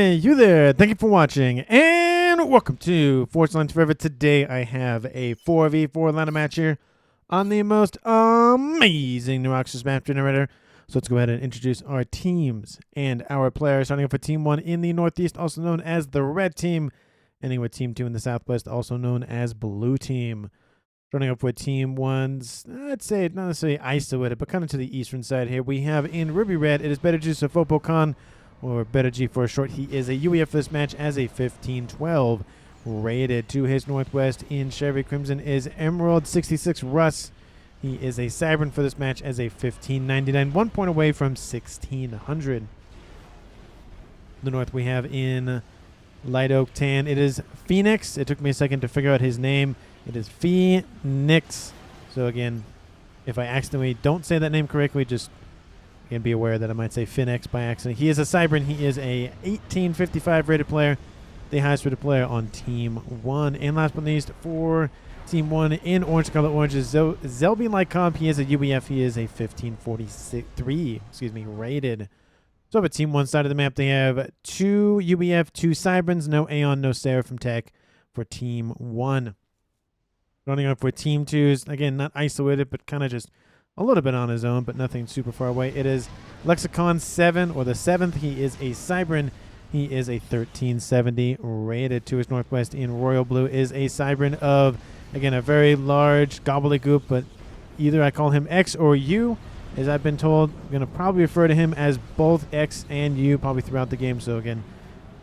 Hey, you there. Thank you for watching, and welcome to Force Lines Forever. Today, I have a 4v4 ladder match here on the most amazing New Roxas map generator. So let's go ahead and introduce our teams and our players. Starting off with Team 1 in the Northeast, also known as the Red Team. Ending with Team 2 in the Southwest, also known as Blue Team. Starting off with Team 1's, I'd say not necessarily isolated, but kind of to the eastern side here. We have in Ruby Red, it is Better G Sofopo Khan, or Better G for short. He is a UEF for this match as a 15-12 rated. To his northwest in Chevy Crimson is Emerald 66 Russ. He is a Cybern for this match as a 1599, 1 point away from 1600. The north we have in Light Oak Tan, it is Phoenix. It took me a second to figure out his name. It is Phoenix. So again, if I accidentally don't say that name correctly, just again be aware that I might say Phoenix by accident. He is a Cybern. He is a 1855 rated player, the highest rated player on Team 1. And last but not least, for Team 1 in Orange Scarlet Orange is Zelby Lycomp. He is a UEF. He is a 1543, rated. So at Team 1 side of the map, they have 2 UEF, 2 Cyberns, no Aeon, no Seraphim Tech for Team 1. Running up with Team 2's, again, not isolated, but kind of just a little bit on his own, but nothing super far away. It is Lexicon 7, or the 7th. He is a Cybern. He is a 1370 rated. To his northwest in Royal Blue is a Cybern of, again, a very large gobbledygook, but either I call him X or U. As I've been told, I'm going to probably refer to him as both X and U probably throughout the game. So again,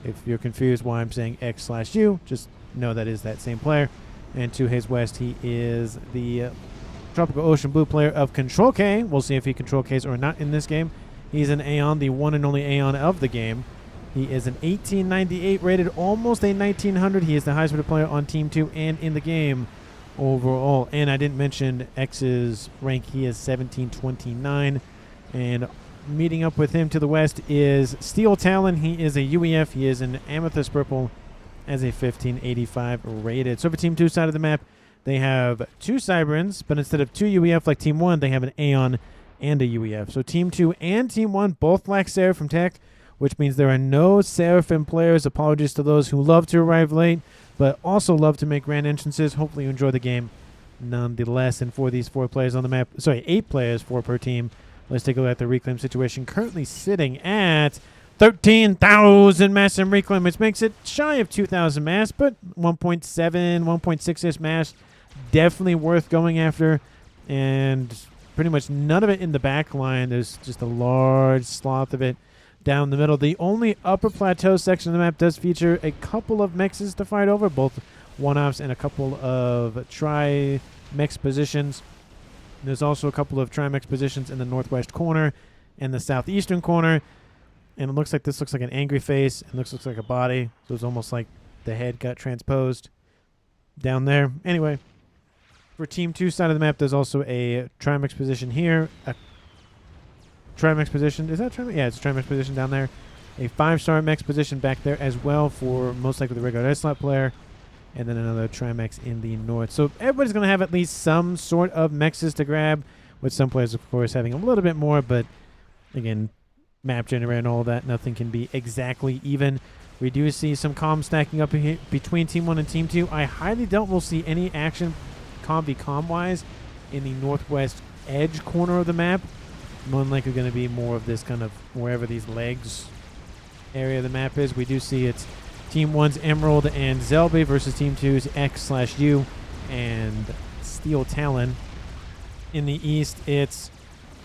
if you're confused why I'm saying X/U, just know that is that same player. And to his west, he is the Tropical Ocean Blue player of Control K. We'll see if he Control Ks or not in this game. He's an Aeon, the one and only Aeon of the game. He is an 1898 rated, almost a 1900. He is the highest rated player on Team 2 and in the game overall. And I didn't mention X's rank. He is 1729. And meeting up with him to the west is Steel Talon. He is a UEF. He is an Amethyst Purple as a 1585 rated. So for Team 2 side of the map, they have 2 Cyberns, but instead of 2 UEF like Team 1, they have an Aeon and a UEF. So Team 2 and Team 1 both lack Seraphim Tech, which means there are no Seraphim players. Apologies to those who love to arrive late, but also love to make grand entrances. Hopefully you enjoy the game nonetheless. And for these 4 players on the map, sorry, 8 players, 4 per team, let's take a look at the reclaim situation. Currently sitting at 13,000 mass and reclaim, which makes it shy of 2,000 mass, but 1.7, 1.6-ish mass, definitely worth going after. And pretty much none of it in the back line. There's just a large swath of it down the middle. The only upper plateau section of the map does feature a couple of mexes to fight over, both one-offs and a couple of tri-mex positions. There's also a couple of tri-mex positions in the northwest corner and the southeastern corner. And it looks like this looks like an angry face. It looks like a body. So it's almost like the head got transposed down there. Anyway, for Team 2 side of the map, there's also a Trimex position here. A Trimex position. Is that Trimex? Yeah, it's a Trimex position down there. A 5-star Mex position back there as well for most likely the regular Ice Slot player. And then another Trimex in the north. So everybody's going to have at least some sort of Mexes to grab, with some players, of course, having a little bit more. But again, map generator and all of that, nothing can be exactly even. We do see some comms stacking up here between Team 1 and Team 2. I highly doubt we'll see any action comm v comm wise in the northwest edge corner of the map. More than likely going to be more of this kind of wherever these legs area of the map is. We do see it's Team 1's Emerald and Zelby versus Team 2's X/U and Steel Talon. In the east, it's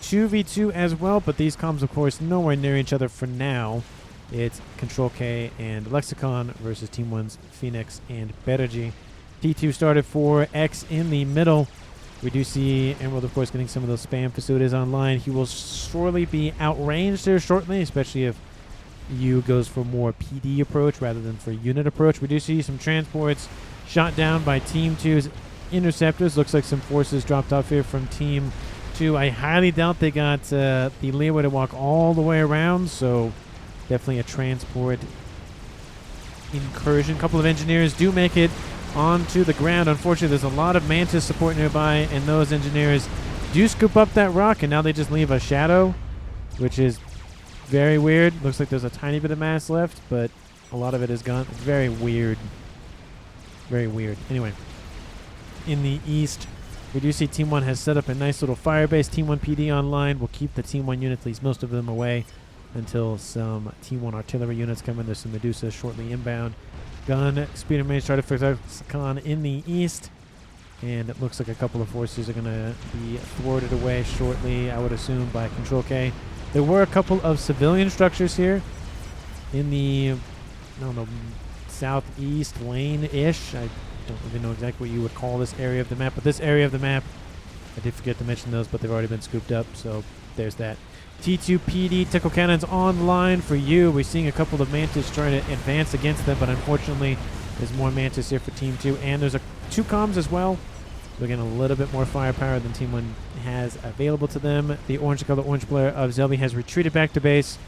2v2 as well, but these comms, of course, nowhere near each other for now. It's Control K and Lexicon versus Team 1's Phoenix and Betergy. T2 started for X in the middle. We do see Emerald, of course, getting some of those spam facilities online. He will surely be outranged here shortly, especially if U goes for more PD approach rather than for unit approach. We do see some transports shot down by Team 2's Interceptors. Looks like some forces dropped off here from Team 2. I highly doubt they got the leeway to walk all the way around, so definitely a transport incursion. A couple of engineers do make it onto the ground. Unfortunately, there's a lot of Mantis support nearby, and those engineers do scoop up that rock, and now they just leave a shadow, which is very weird. Looks like there's a tiny bit of mass left, but A lot of it is gone. It's very weird. Very weird. Anyway, in the east, we do see Team 1 has set up a nice little fire base. Team 1 PD online will keep the Team 1 units, at least most of them, away until some Team 1 artillery units come in. There's some Medusa shortly inbound. Gun, speed and range, Con in the east. And it looks like a couple of forces are going to be thwarted away shortly, I would assume, by Control K. There were a couple of civilian structures here in the, I don't know, southeast lane-ish. I don't even know exactly what you would call this area of the map, but this area of the map, I did forget to mention those, but they've already been scooped up, so there's that. T2 PD, Tickle Cannons online for you. We're seeing a couple of Mantis trying to advance against them, but unfortunately, there's more Mantis here for Team 2, and there's two comms as well. So again, a little bit more firepower than Team 1 has available to them. The orange player of Zelby has retreated back to base,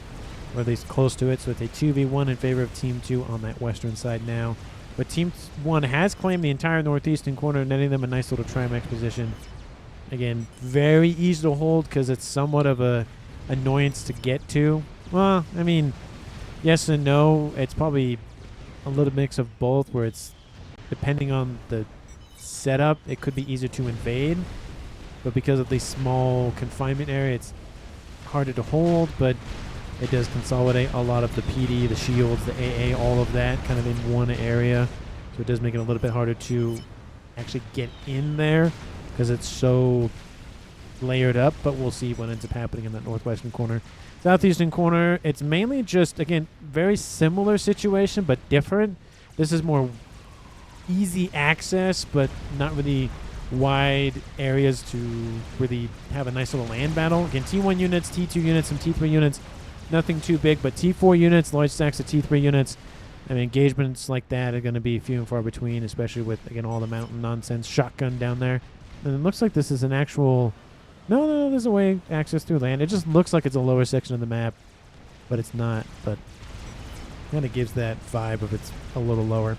or at least close to it, so it's a 2v1 in favor of Team 2 on that western side now. But Team 1 has claimed the entire northeastern corner, netting them a nice little Trimax position. Again, very easy to hold because it's somewhat of a annoyance to get to. Well, I mean, yes and no. It's probably a little mix of both, where it's, depending on the setup, it could be easier to invade. But because of the small confinement area, it's harder to hold, but it does consolidate a lot of the PD, the shields, the AA, all of that kind of in one area. So it does make it a little bit harder to actually get in there because it's so layered up, but we'll see what ends up happening in that northwestern corner. Southeastern corner, it's mainly just, again, very similar situation, but different. This is more easy access, but not really wide areas to really have a nice little land battle. Again, T1 units, T2 units, some T3 units, nothing too big, but T4 units, large stacks of T3 units, I mean, engagements like that are going to be few and far between, especially with, again, all the mountain nonsense. Shotgun down there. And it looks like this is an actual... No, there's a way access through land. It just looks like it's a lower section of the map, but it's not. But kind of gives that vibe of it's a little lower.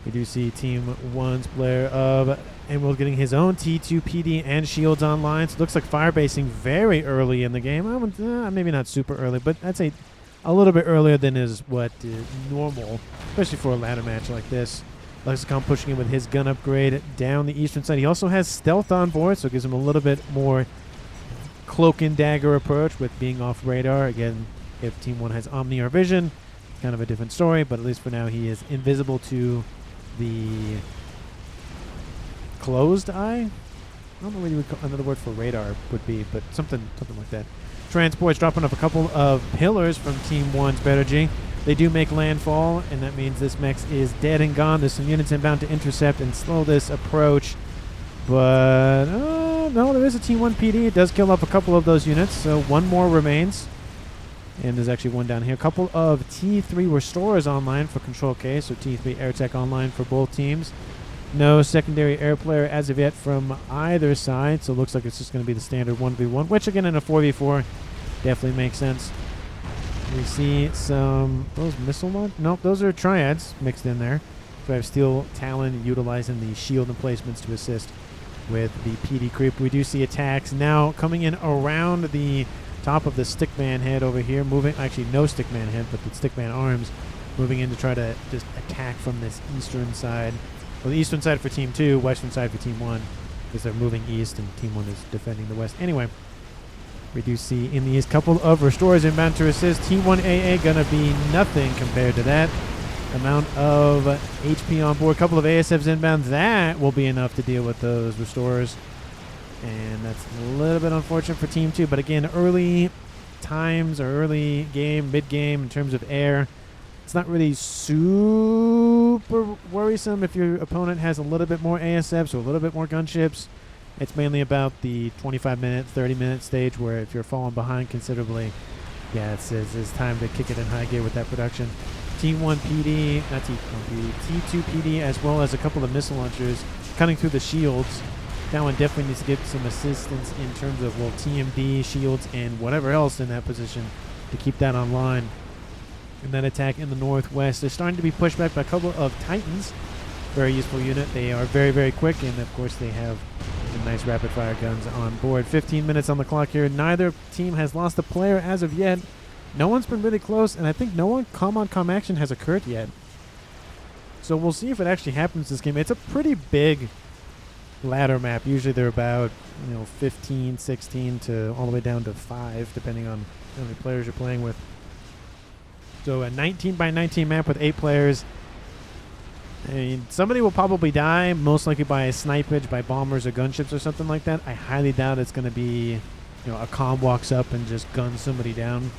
We do see Team 1's player of Emerald getting his own T2 PD and shields online. So it looks like firebasing very early in the game. I would, maybe not super early, but I'd say a little bit earlier than is what is normal, especially for a ladder match like this. Lexicon pushing in with his gun upgrade down the eastern side. He also has stealth on board, so it gives him a little bit more cloak and dagger approach with being off radar. Again, if Team 1 has Omni or Vision, kind of a different story, but at least for now he is invisible to the closed eye. I don't know what you would call another word for radar would be, but something like that. Transports dropping up a couple of pillars from Team 1's Better G. They do make landfall, and that means this mech is dead and gone. There's some units inbound to intercept and slow this approach. But, no, there is a T1 PD. It does kill off a couple of those units, so one more remains. And there's actually one down here. A couple of T3 restorers online for Control K, so T3 air tech online for both teams. No secondary air player as of yet from either side, so it looks like it's just going to be the standard 1v1, which again in a 4v4 definitely makes sense. We see some, those missile launch? Nope, those are triads mixed in there. So I have Steel Talon utilizing the shield emplacements to assist with the PD creep. We do see attacks now coming in around the top of the Stickman head over here, moving, actually no Stickman head, but the Stickman arms, moving in to try to just attack from this eastern side. Well, the eastern side for Team 2, western side for Team 1, because they're moving east and Team 1 is defending the west. Anyway, we do see in the east couple of restorers inbound to assist. T1 AA gonna be nothing compared to that amount of HP on board. A couple of ASFs inbound. That will be enough to deal with those restorers. And that's a little bit unfortunate for Team 2. But again, early times or early game, mid-game in terms of air, it's not really super worrisome if your opponent has a little bit more ASFs or a little bit more gunships. It's mainly about the 25-minute, 30-minute stage where if you're falling behind considerably, yeah, it's time to kick it in high gear with that production. T1 PD, not T1 PD, T2 PD, as well as a couple of missile launchers cutting through the shields. That one definitely needs to get some assistance in terms of, well, TMD, shields, and whatever else in that position to keep that online. And that attack in the northwest, they're starting to be pushed back by a couple of Titans. Very useful unit. They are very, very quick, and of course they have some nice rapid-fire guns on board. 15 minutes on the clock here. Neither team has lost a player as of yet. No one's been really close, and I think no one com-on-com action has occurred yet. So we'll see if it actually happens this game. It's a pretty big ladder map. Usually they're about 15, 16 to all the way down to 5, depending on how many players you're playing with. So a 19 by 19 map with 8 players. I mean, somebody will probably die, most likely by a snipage, by bombers or gunships or something like that. I highly doubt it's going to be, a comm walks up and just guns somebody down.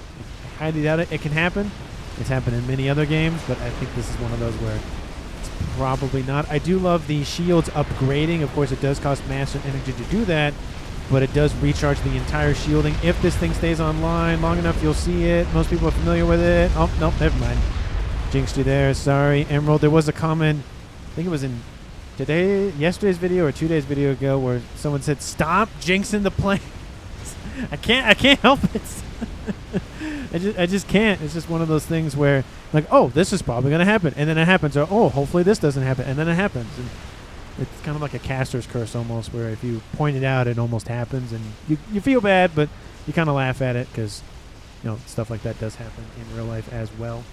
I highly doubt it. It can happen. It's happened in many other games, but I think this is one of those where it's probably not. I do love the shields upgrading. Of course, it does cost massive energy to do that, but it does recharge the entire shielding. If this thing stays online long enough, you'll see it. Most people are familiar with it. Oh, nope, never mind. Jinxed you there. Sorry, Emerald. There was a comment, I think it was in yesterday's video or 2 days video ago, where someone said, "Stop jinxing the plane." I can't help it. I just can't. It's just one of those things where, like, oh, this is probably gonna happen, and then it happens, or oh, hopefully this doesn't happen, and then it happens. And it's kind of like a caster's curse almost, where if you point it out, it almost happens, and you feel bad, but you kind of laugh at it because stuff like that does happen in real life as well.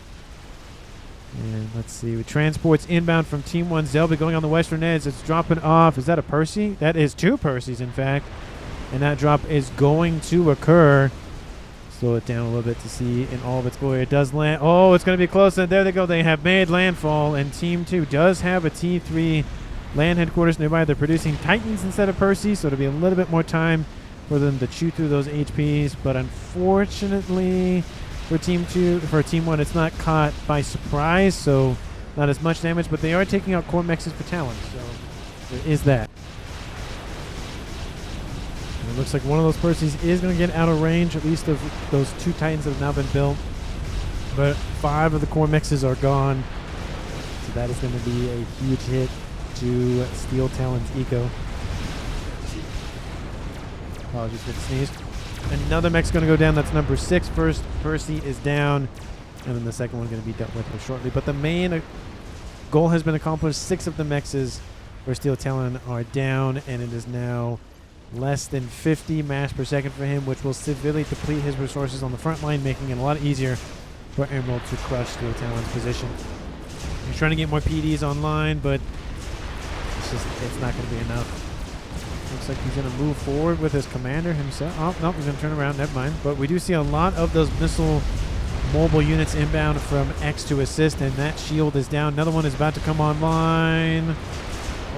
And let's see, with transports inbound from Team 1, Zelby going on the western edge. It's dropping off. Is that a Percy? That is 2 Percys, in fact. And that drop is going to occur. Slow it down a little bit to see in all of its glory. It does land. Oh, it's going to be close. And there they go. They have made landfall. And Team 2 does have a T3 land headquarters nearby. They're producing Titans instead of Percy, so it'll be a little bit more time for them to chew through those HPs. But unfortunately, for Team 1, it's not caught by surprise, so not as much damage, but they are taking out core mexes for Talon, so there is that. And it looks like one of those Percys is going to get out of range, at least of those 2 Titans that have now been built. But 5 of the core mexes are gone, so that is going to be a huge hit to Steel Talon's eco. Apologies for the sneeze. Another mech's going to go down. That's number 6. First Percy is down, and then the second one going to be dealt with shortly. But the main goal has been accomplished. 6 of the mexes for Steel Talon are down, and it is now less than 50 mass per second for him, which will severely deplete his resources on the front line, making it a lot easier for Emerald to crush Steel Talon's position. He's trying to get more PDs online, but it's not going to be enough. Looks like he's going to move forward with his commander himself. Oh, no, he's going to turn around. Never mind. But we do see a lot of those missile mobile units inbound from X to assist, and that shield is down. Another one is about to come online.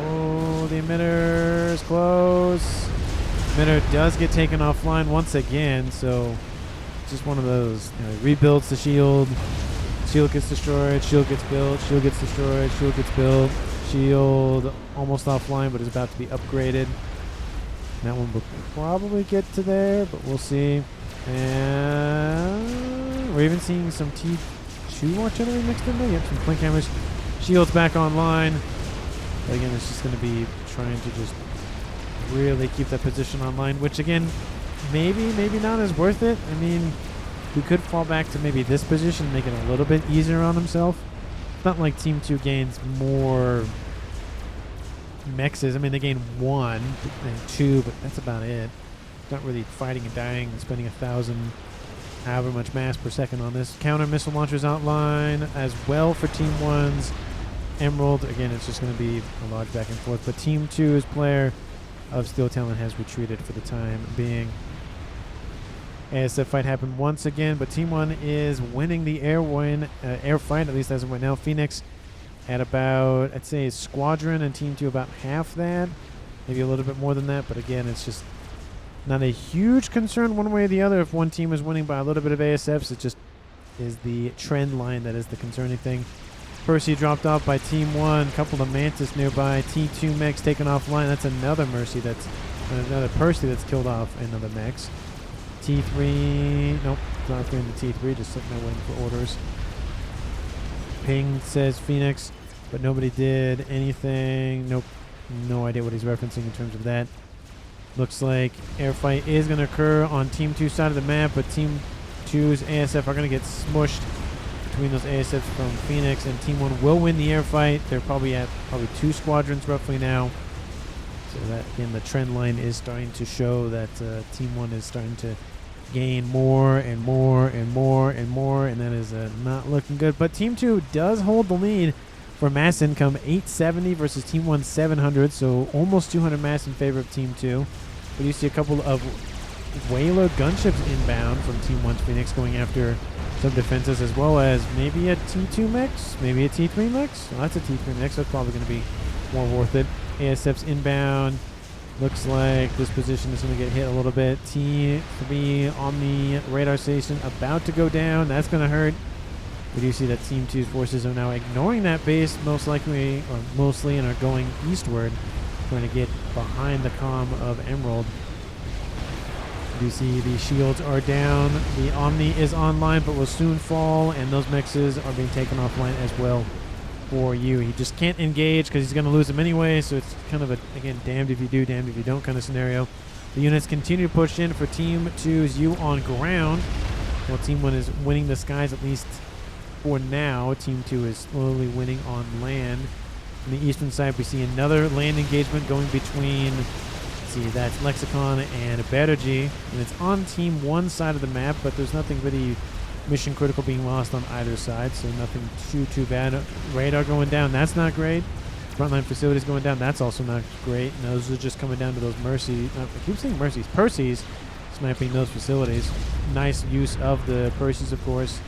Oh, the emitter is close. Emitter does get taken offline once again, so it's just one of those. Rebuilds the shield. Shield gets destroyed. Shield gets built. Shield gets destroyed. Shield gets built. Shield almost offline, but is about to be upgraded. That one will probably get to there, but we'll see. And we're even seeing some T2 artillery mixed in there. Yep, some Clink Hammers. Shields back online. But again, it's just going to be trying to just really keep that position online, which again, maybe not as worth it. I mean, he could fall back to maybe this position, make it a little bit easier on himself. It's not like Team 2 gains more mexes. I mean, they gain 1 and 2, but that's about it. Not really fighting and dying and spending 1,000 however much mass per second on this. Counter missile launchers outline as well for Team 1's Emerald. Again, it's just going to be a large back and forth, but Team 2's player of Steel Talon has retreated for the time being. ASF fight happened once again, but Team 1 is winning the air fight, at least as of right now. Phoenix at about, I'd say, Squadron, and Team 2 about half that. Maybe a little bit more than that, but again, it's just not a huge concern one way or the other. If one team is winning by a little bit of ASFs, it just is the trend line that is the concerning thing. Percy dropped off by Team 1. A couple of Mantis nearby. T2 mechs taken offline. That's another Percy that's killed off another mechs. T3, nope, not going to T3, just sitting there waiting for orders. Ping says Phoenix, but nobody did anything. Nope, no idea what he's referencing in terms of that. Looks like air fight is going to occur on Team 2 side of the map, but Team 2's ASF are going to get smushed between those ASFs from Phoenix, and Team 1 will win the air fight. They're probably at 2 squadrons roughly now. So that, again, the trend line is starting to show that Team 1 is starting to gain more and more and more and more, and that is not looking good. But Team 2 does hold the lead for mass income, 870 versus Team 1 700, so almost 200 mass in favor of Team 2. But you see a couple of Whaler gunships inbound from Team 1's Phoenix going after some defenses, as well as maybe a T2 mix, maybe a T3 mix. Well, that's a T3 mix, so it's probably going to be more worth it. ASF's inbound. Looks like this position is going to get hit a little bit. T3 on the radar station about to go down. That's going to hurt. We do see that Team 2's forces are now ignoring that base most likely, or mostly, and are going eastward, trying to get behind the comm of Emerald. You see the shields are down. The Omni is online, but will soon fall, and those mixes are being taken offline as well for you. He just can't engage because he's going to lose them anyway, so it's kind of a, again, damned if you do, damned if you don't kind of scenario. The units continue to push in for Team 2's U on ground, while Team 1 is winning the skies, at least for now. Team 2 is slowly winning on land. On the eastern side, we see another land engagement going between, let's see, that's Lexicon and Bergy, and it's on Team 1's side of the map, but there's nothing really mission critical being lost on either side, so nothing too bad. Radar going down, that's not great. Frontline facilities going down, that's also not great. And those are just coming down to those Mercy, I keep saying Mercies, Percy's sniping those facilities. Nice use of the Percy's, of course.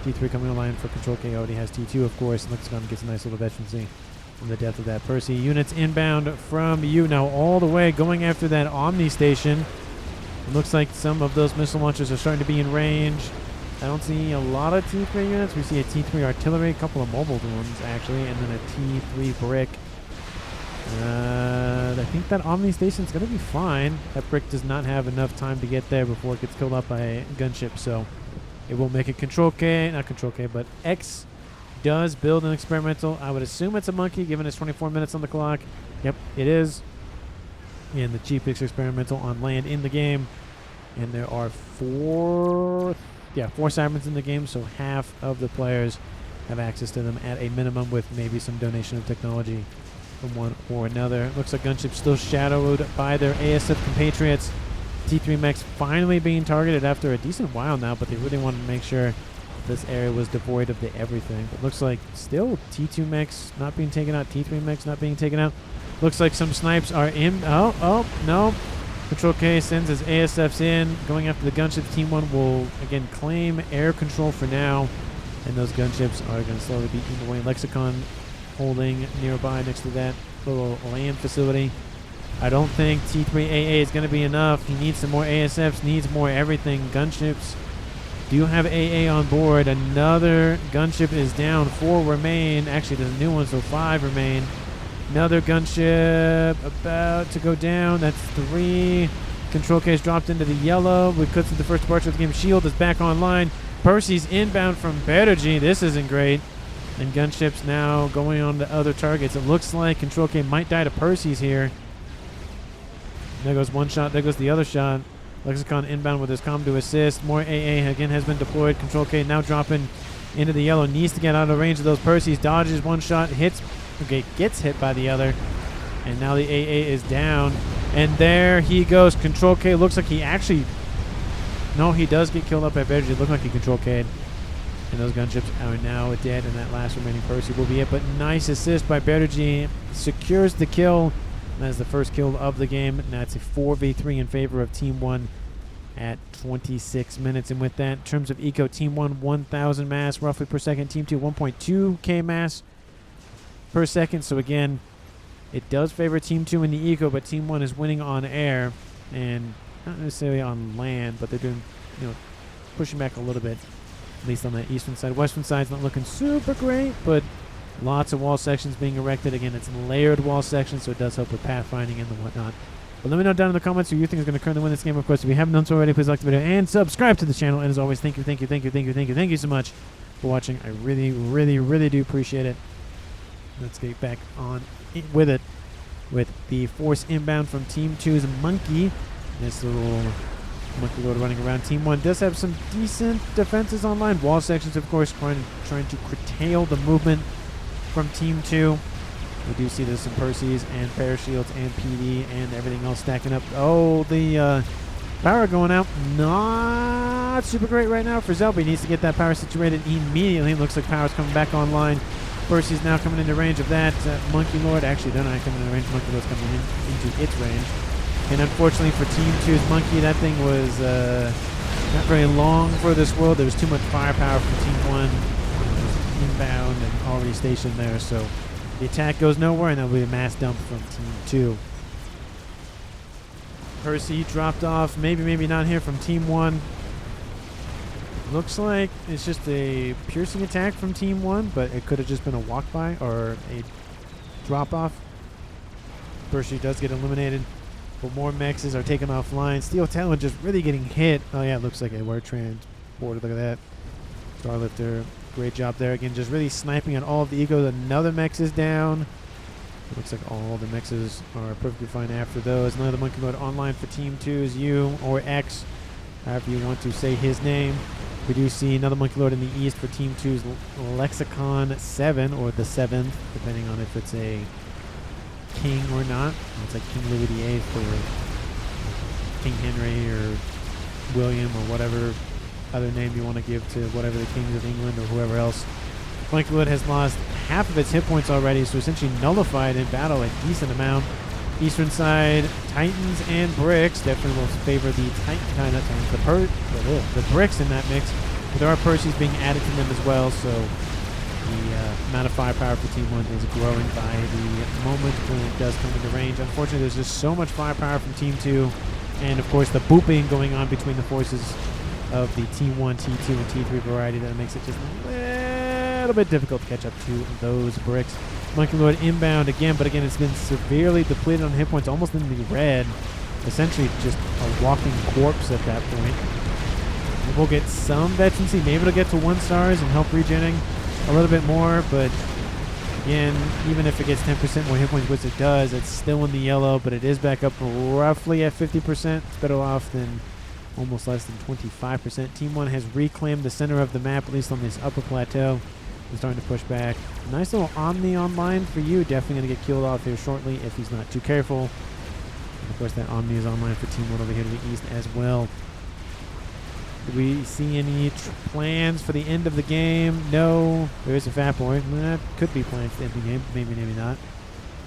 T3 coming online for Control K, already has T2, of course. Lexicon gets a nice little veterancy from the death of that Percy. Units inbound from you now all the way going after that Omni station. It looks like some of those missile launchers are starting to be in range. I don't see a lot of T3 units. We see a T3 artillery, a couple of mobile ones actually, and then a T3 brick. I think that Omni station is going to be fine. That brick does not have enough time to get there before it gets killed up by a gunship, so it will make a Control K, not Control K, but X does build an experimental. I would assume it's a monkey, given it's 24 minutes on the clock. Yep, it is. And the cheapest experimental on land in the game. And there are four Sirens in the game, so half of the players have access to them at a minimum, with maybe some donation of technology from one or another. Looks like gunships still shadowed by their ASF compatriots. T3 mechs finally being targeted after a decent while now, but they really wanted to make sure this area was devoid of the everything. But looks like still T2 mechs not being taken out, T3 mechs not being taken out. Looks like some snipes are in. Oh, no. Control K sends his ASFs in, going after the gunships. Team 1 will, again, claim air control for now, and those gunships are going to slowly be eaten away. Lexicon holding nearby next to that little land facility. I don't think T3 AA is going to be enough. He needs some more ASFs, needs more everything. Gunships do have AA on board. Another gunship is down. 4 remain. Actually, there's a new one, so 5 remain. Another gunship about to go down. That's 3. Control case dropped into the yellow. We cut to the first departure of the game. Shield is back online. Percy's inbound from Bergy. This isn't great. And gunships now going on to other targets. It looks like Control K might die to Percy's here. There goes one shot. There goes the other shot. Lexicon inbound with his comm to assist. More AA again has been deployed. Control K now dropping into the yellow. Needs to get out of range of those Percy's. Dodges one shot. Hits. Okay, gets hit by the other. And now the AA is down. And there he goes. Control K looks like he actually... No, he does get killed up by Bergy. It looked like he Control K'd. And those gunships are now dead. And that last remaining Percy will be it. But nice assist by Bergy. Secures the kill. That is the first kill of the game. And that's a 4v3 in favor of Team 1 at 26 minutes. And with that, in terms of eco, Team 1, 1,000 mass roughly per second. Team 2, 1.2k mass per second. So again, it does favor Team 2 in the eco, but Team 1 is winning on air. And not necessarily on land, but they're doing, pushing back a little bit, at least on the eastern side. Western side's not looking super great, but lots of wall sections being erected. Again, it's layered wall sections, so it does help with pathfinding and the whatnot. But let me know down in the comments who you think is going to currently win this game. Of course, if you haven't done so already, please like the video and subscribe to the channel. And as always, thank you so much for watching. I really, really, really do appreciate it. Let's get back on with it with the force inbound from Team 2's Monkey. This little monkey lord running around. Team 1 does have some decent defenses online. Wall sections, of course, trying to curtail the movement from Team 2. We do see there's some Percy's and parashields and PD and everything else stacking up. Oh, the Power going out. Not super great right now for Zelby. Needs to get that power situated immediately. Looks like power's coming back online. Percy's now coming into range of that. Monkey Lord. Actually, they're not coming into range. Monkey Lord's coming into its range. And unfortunately for Team 2's Monkey, that thing was not very long for this world. There was too much firepower from Team 1. It was inbound and already stationed there. So the attack goes nowhere, and there'll be a mass dump from Team 2. Percy dropped off. Maybe not here from Team 1. Looks like it's just a piercing attack from Team 1, but it could have just been a walk-by or a drop-off. Percy does get eliminated, but more mexes are taken offline. Steel Talon just really getting hit. Oh, yeah, it looks like a word transporter. Look at that. Starlifter, great job there. Again, just really sniping on all of the egos. Another mex is down. It looks like all the mexes are perfectly fine after those. Another Monkey Lord online for Team 2's U or X, however you want to say his name. We do see another Monkey Lord in the east for Team 2's Lexicon 7, or the 7th, depending on if it's a king or not. It's like King Louis VIII or King Henry or William or whatever other name you want to give to whatever the kings of England or whoever else. Monkey Lord has lost half of its hit points already, so essentially nullified in battle a decent amount. Eastern side, Titans and Bricks definitely will favor the the Bricks in that mix. But there are Percy's being added to them as well, so the amount of firepower for Team 1 is growing by the moment when it does come into range. Unfortunately, there's just so much firepower from Team 2, and of course the booping going on between the forces of the T1, T2, and T3 variety that makes it just a little bit difficult to catch up to those Bricks. Monkey Lord inbound again, but again, it's been severely depleted on hit points, almost in the red. Essentially just a walking corpse at that point. We'll get some veterancy. Maybe it'll get to 1 stars and help regenning a little bit more, but again, even if it gets 10% more hit points, which it does, it's still in the yellow, but it is back up roughly at 50%. It's better off than almost less than 25%. Team 1 has reclaimed the center of the map, at least on this upper plateau. They're starting to push back. Nice little Omni online for you. Definitely going to get killed off here shortly if he's not too careful. And of course, that Omni is online for Team 1 over here to the east as well. Do we see any plans for the end of the game? No. There is a Fat Boy. That could be plans to end the game. Maybe not.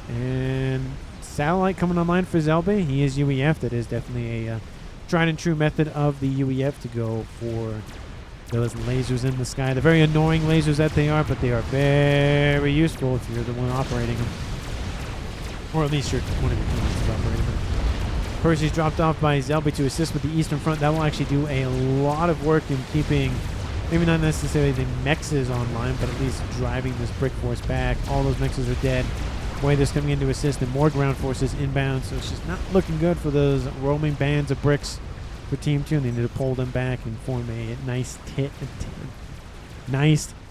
And Satellite coming online for Zelby. He is UEF. That is definitely a tried and true method of the UEF to go for those lasers in the sky. They're very annoying lasers that they are, but they are very useful if you're the one operating them. Or at least you're one of your teammates is operating them. Percy's dropped off by Zelby to assist with the eastern front. That will actually do a lot of work in keeping, maybe not necessarily the mexes online, but at least driving this brick force back. All those mexes are dead. Waither's coming in to assist, and more ground forces inbound, so it's just not looking good for those roaming bands of bricks for Team 2. They need to pull them back and form a nice,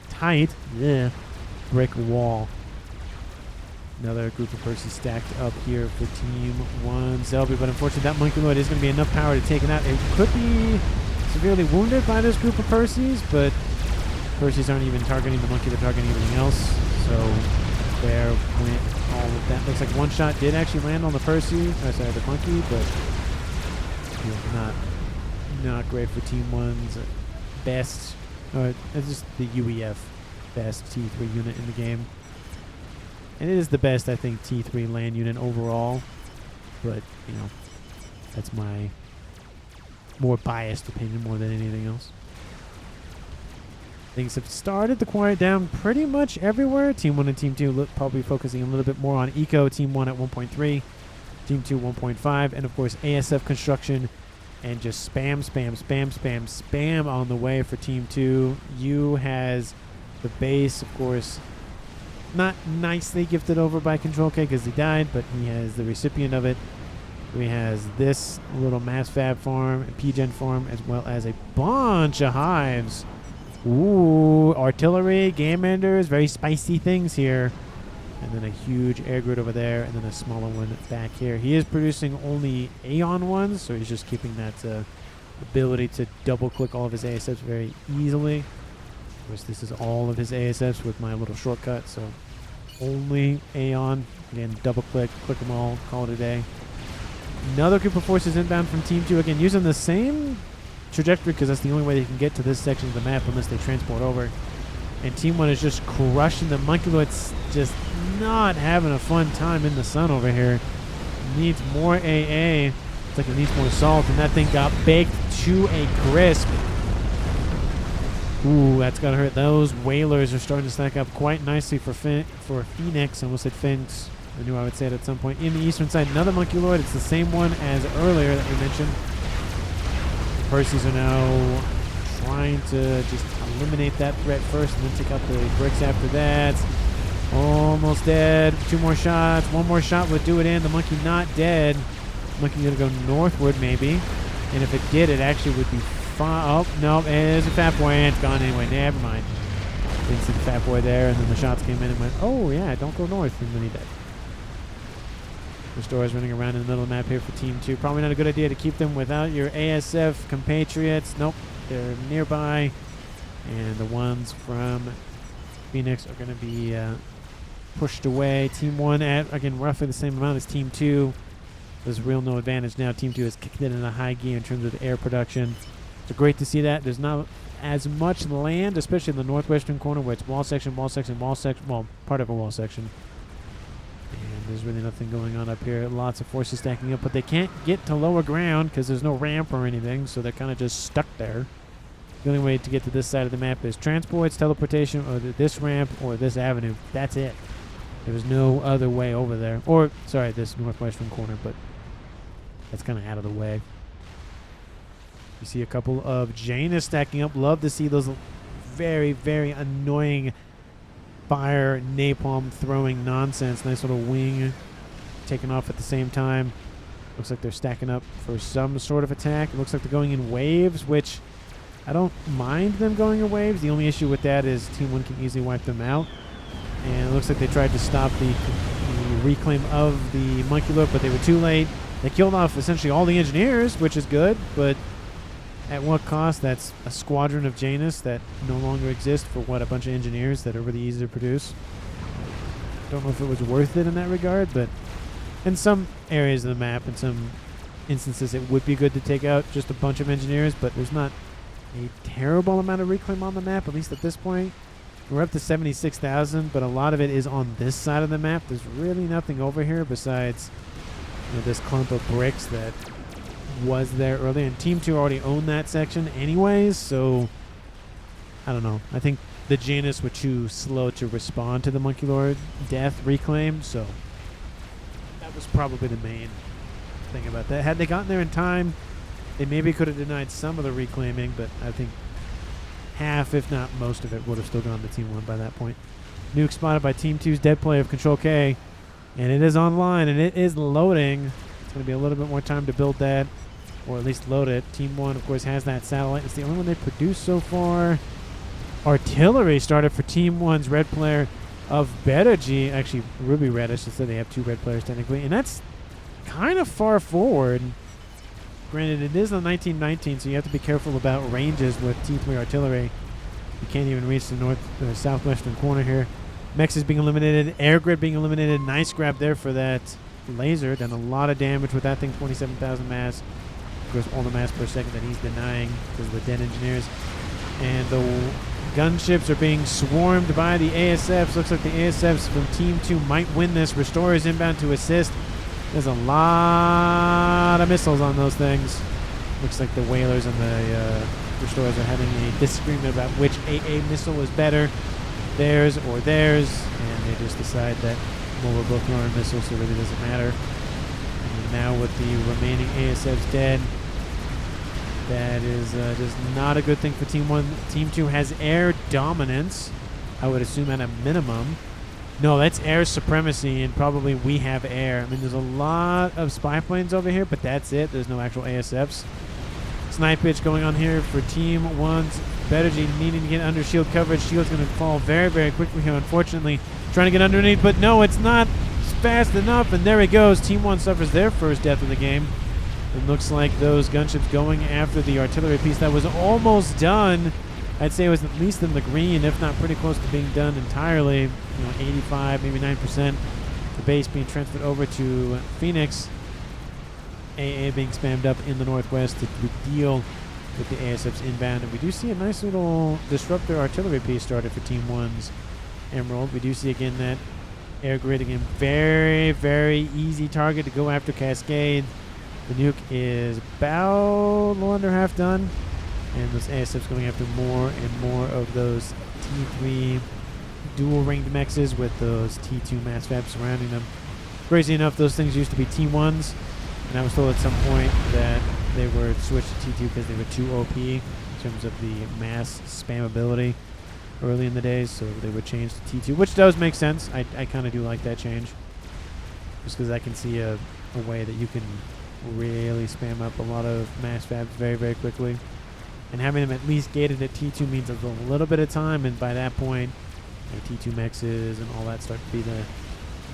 tight brick wall. Another group of Percy stacked up here for Team 1 Zelby, but unfortunately that Monkey Lord is going to be enough power to take it out. It could be severely wounded by this group of Percys, but Percys aren't even targeting the Monkey, they're targeting everything else. So there went all of that. Looks like one shot did actually land on the Percy, sorry, the Monkey, but not great for Team 1's best, or just the UEF best T3 unit in the game. And it is the best, I think, T3 land unit overall, but, you know, that's my more biased opinion more than anything else. Things have started to quiet down pretty much everywhere. Team 1 and Team 2 probably focusing a little bit more on eco. Team 1 at 1.3, Team 2 1.5, and of course ASF construction, and just spam on the way for Team 2. U has the base, of course, not nicely gifted over by Control K because he died, but he has the recipient of it. He has this little mass fab farm, a PGen farm, as well as a bunch of hives. Ooh, artillery, game enders, very spicy things here. And then a huge air grid over there, and then a smaller one back here. He is producing only Aeon ones, so he's just keeping that ability to double-click all of his ASFs very easily. Of course, this is all of his ASFs with my little shortcut, so only Aeon. Again, double-click, click them all, call it a day. Another group of forces inbound from Team 2. Again, using the same trajectory because that's the only way they can get to this section of the map unless they transport over. And Team 1 is just crushing the Monkey Lord's, just not having a fun time in the sun over here. Needs more AA. It's like it needs more salt, and that thing got baked to a crisp. Ooh, that's gonna hurt. Those whalers are starting to stack up quite nicely for Phoenix. I almost said Finks. I knew I would say it at some point. In the eastern side, another Monkey Lord. It's the same one as earlier that we mentioned. Percy's are now trying to just eliminate that threat first and then take out the bricks after that. Almost dead. 2 more shots. 1 more shot would do it in. The monkey not dead. Monkey gonna go northward maybe. And if it did, it actually would be fine. Oh, no. There's a fat boy and it's gone anyway. Never mind. Didn't see the fat boy there, and then the shots came in and went, oh yeah, don't go north, and then he died. Restorers running around in the middle of the map here for Team 2. Probably not a good idea to keep them without your ASF compatriots. Nope, they're nearby. And the ones from Phoenix are going to be pushed away. Team 1 at, again, roughly the same amount as Team 2. There's real no advantage now. Team 2 has kicked it in a high gear in terms of air production. So great to see that. There's not as much land, especially in the northwestern corner where it's wall section, wall section, wall section. Well, part of a wall section. And there's really nothing going on up here. Lots of forces stacking up, but they can't get to lower ground because there's no ramp or anything, so they're kind of just stuck there. The only way to get to this side of the map is transports, teleportation, or this ramp, or this avenue. That's it. There was no other way over there. Or, sorry, this northwestern corner, but that's kind of out of the way. You see a couple of Janus stacking up. Love to see those very, very annoying fire napalm throwing nonsense. Nice little wing taking off at the same time. Looks like they're stacking up for some sort of attack. It looks like they're going in waves, which I don't mind them going in waves. The only issue with that is Team 1 can easily wipe them out. And it looks like they tried to stop the reclaim of the Monkey Lord, but they were too late. They killed off essentially all the engineers, which is good, but at what cost? That's a squadron of Janus that no longer exists for what, a bunch of engineers that are really easy to produce. Don't know if it was worth it in that regard, but in some areas of the map, in some instances, it would be good to take out just a bunch of engineers, but there's not a terrible amount of reclaim on the map, at least at this point. We're up to 76,000, but a lot of it is on this side of the map. There's really nothing over here besides this clump of bricks that was there earlier, and Team 2 already owned that section anyways, so I don't know. I think the Janus were too slow to respond to the Monkey Lord death reclaim, so that was probably the main thing about that. Had they gotten there in time, they maybe could have denied some of the reclaiming, but I think half, if not most of it, would have still gone to Team 1 by that point. Nuke spotted by Team 2's dead player of Control K, and it is online, and it is loading. It's going to be a little bit more time to build that, or at least load it. Team 1, of course, has that satellite. It's the only one they've produced so far. Artillery started for Team 1's red player of Beta-G. Actually, Ruby Red, I should say. They have 2 red players, technically. And that's kind of far forward. Granted, it is on 1919, so you have to be careful about ranges with T3 artillery. You can't even reach the north or southwestern corner here. Mex is being eliminated. Air grid being eliminated. Nice grab there for that laser. Done a lot of damage with that thing. 27,000 mass. Of course, all the mass per second that he's denying because of the dead engineers. And the gunships are being swarmed by the ASFs. Looks like the ASFs from Team 2 might win this. Restore is inbound to assist. There's a lot of missiles on those things. Looks like the whalers and the restorers are having a disagreement about which AA missile is better, theirs or theirs, and they just decide that, well, we're both throwing missiles, so it really doesn't matter. And now with the remaining ASFs dead, that is just not a good thing for Team 1. Team 2 has air dominance, I would assume at a minimum. No, that's air supremacy, and probably we have air. I mean, there's a lot of spy planes over here, but that's it. There's no actual ASFs. Snipe pitch going on here for Team 1's Beta-G needing to get under shield coverage. Shield's going to fall very, very quickly here, unfortunately. Trying to get underneath, but no, it's not fast enough, and there he goes. Team 1 suffers their first death of the game. It looks like those gunships going after the artillery piece that was almost done. I'd say it was at least in the green, if not pretty close to being done entirely. 85, maybe 9%. The base being transferred over to Phoenix. AA being spammed up in the northwest to deal with the ASF's inbound. And we do see a nice little disruptor artillery piece started for Team 1's Emerald. We do see again that air grid again, very, very easy target to go after Cascade. The nuke is about a little under half done, and those ASFs going after more and more of those T3 dual ringed mexes with those T2 mass fabs surrounding them. Crazy enough, those things used to be T1s, and I was told at some point that they were switched to T2 because they were too OP in terms of the mass spamability early in the days, so they would change to T2, which does make sense. I kind of do like that change, just because I can see a way that you can really spam up a lot of mass fabs very, very quickly. And having them at least gated at T2 means a little bit of time, and by that point, T2 mexes and all that start to be the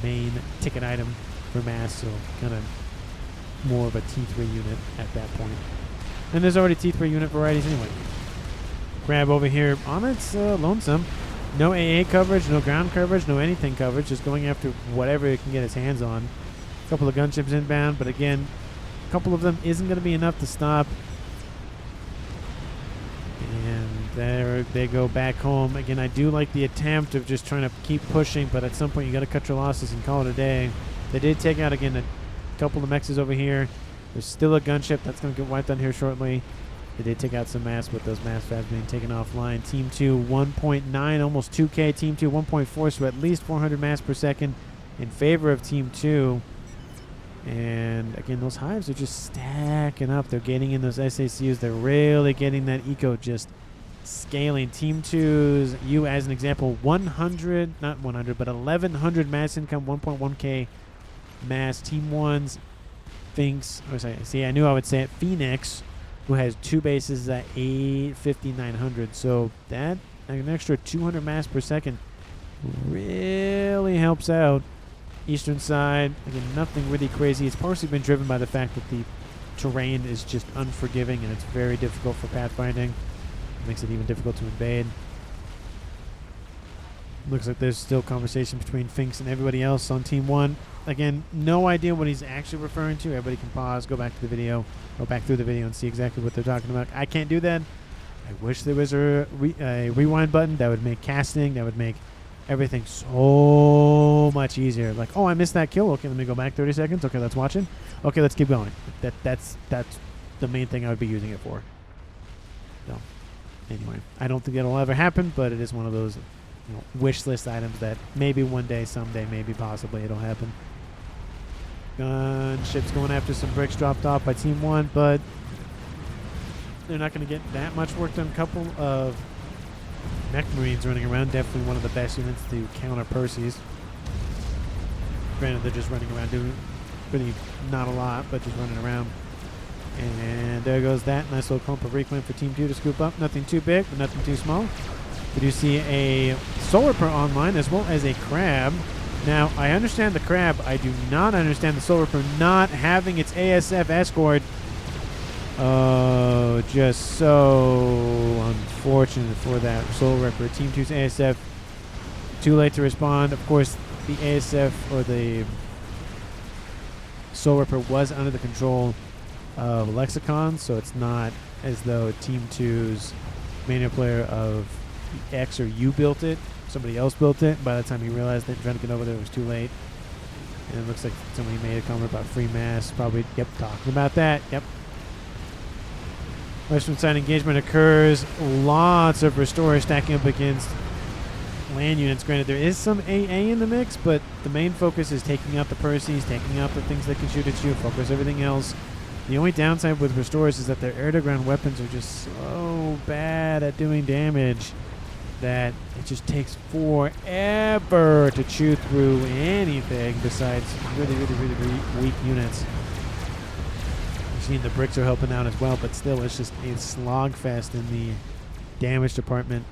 main ticket item for mass, so kind of more of a T3 unit at that point. And there's already T3 unit varieties anyway. Grab over here on its lonesome. No AA coverage, no ground coverage, no anything coverage, just going after whatever it can get its hands on. A couple of gunships inbound, but again, a couple of them isn't going to be enough to stop. And there they go back home. Again, I do like the attempt of just trying to keep pushing, but at some point you got to cut your losses and call it a day. They did take out, again, a couple of mexes over here. There's still a gunship that's going to get wiped on here shortly. They did take out some mass with those mass fabs being taken offline. Team 2, 1.9, almost 2K. Team 2, 1.4, so at least 400 mass per second in favor of Team 2. And again, those hives are just stacking up. They're getting in those SACUs. They're really getting that eco just scaling. Team 2's, you as an example, 100, not 100, but 1,100 mass income, 1.1K mass. Team 1's Finks, or sorry, see, I knew I would say it, Phoenix, who has 2 bases at 850, 900. So that, an extra 200 mass per second really helps out. Eastern side, again, nothing really crazy. It's partially been driven by the fact that the terrain is just unforgiving and it's very difficult for pathfinding. It makes it even difficult to invade. Looks like there's still conversation between Finks and everybody else on Team 1. Again, no idea what he's actually referring to. Everybody can pause, go back to the video, go back through the video and see exactly what they're talking about. I can't do that. I wish there was a rewind button that would make casting, that would make everything so much easier. Like, oh, I missed that kill. Okay, let me go back 30 seconds. Okay, let's watch it. Okay, let's keep going. That's the main thing I would be using it for. So, anyway, I don't think it'll ever happen, but it is one of those wish list items that maybe one day, someday, maybe possibly it'll happen. Gunships going after some bricks dropped off by Team 1, but they're not going to get that much work done. A couple of Mech Marines running around, definitely one of the best units to counter Percy's. Granted, they're just running around doing really not a lot, but just running around. And there goes that nice little clump of reclaim for Team 2 to scoop up. Nothing too big, but nothing too small. We do see a Solar Per online as well as a Crab. Now, I understand the Crab. I do not understand the Solar Per not having its ASF escort. Oh, just so unfortunate for that Solar Ripper. Team 2's ASF, too late to respond. Of course, the ASF or the Solar Ripper was under the control of Lexicon, so it's not as though Team 2's mania player of X or U built it. Somebody else built it. By the time he realized that trying to get over there, it was too late. And it looks like somebody made a comment about free mass. Probably, yep, talking about that. Yep. Western side engagement occurs. Lots of restorers stacking up against land units. Granted, there is some AA in the mix, but the main focus is taking out the Percys, taking out the things that can shoot at you, focus everything else. The only downside with restorers is that their air-to-ground weapons are just so bad at doing damage that it just takes forever to chew through anything besides really, really, really, really weak units. You've seen the bricks are helping out as well, but still it's just a slogfest in the damage department.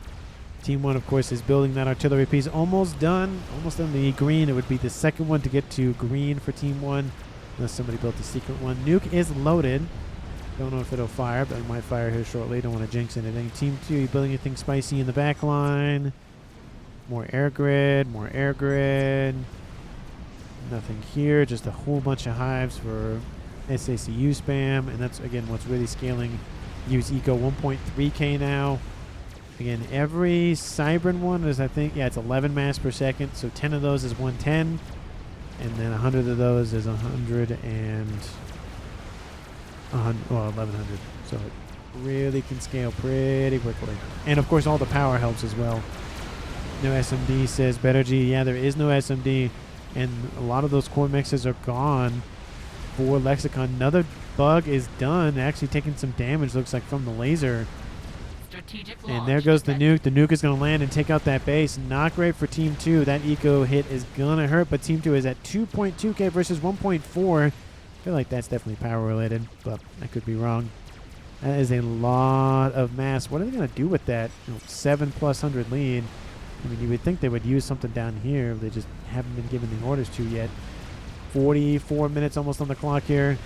Team 1, of course, is building that artillery piece. Almost done the green. It would be the second one to get to green for Team 1, unless somebody built a secret one. Nuke is loaded. Don't know if it'll fire, but it might fire here shortly. Don't want to jinx anything. Team 2, you building anything spicy in the back line. More air grid, more air grid. Nothing here, just a whole bunch of hives for SACU spam, and that's, again, what's really scaling. Use Eco 1.3K now. Again, every Cybran one is, I think, yeah, it's 11 mass per second, so 10 of those is 110, and then 100 of those is 100 and 1100. So it really can scale pretty quickly. And, of course, all the power helps as well. No SMD, says Better G. Yeah, there is no SMD, and a lot of those core mixes are gone for Lexicon. Another bug is done, actually taking some damage, looks like, from the laser. And there goes the nuke. The nuke is going to land and take out that base. Not great for Team 2. That eco hit is going to hurt, but Team 2 is at 2.2K versus 1.4. I feel like that's definitely power related, but I could be wrong. That is a lot of mass. What are they going to do with that 7+100 lead? I mean, you would think they would use something down here. They just haven't been given the orders to yet. 44 minutes almost on the clock here.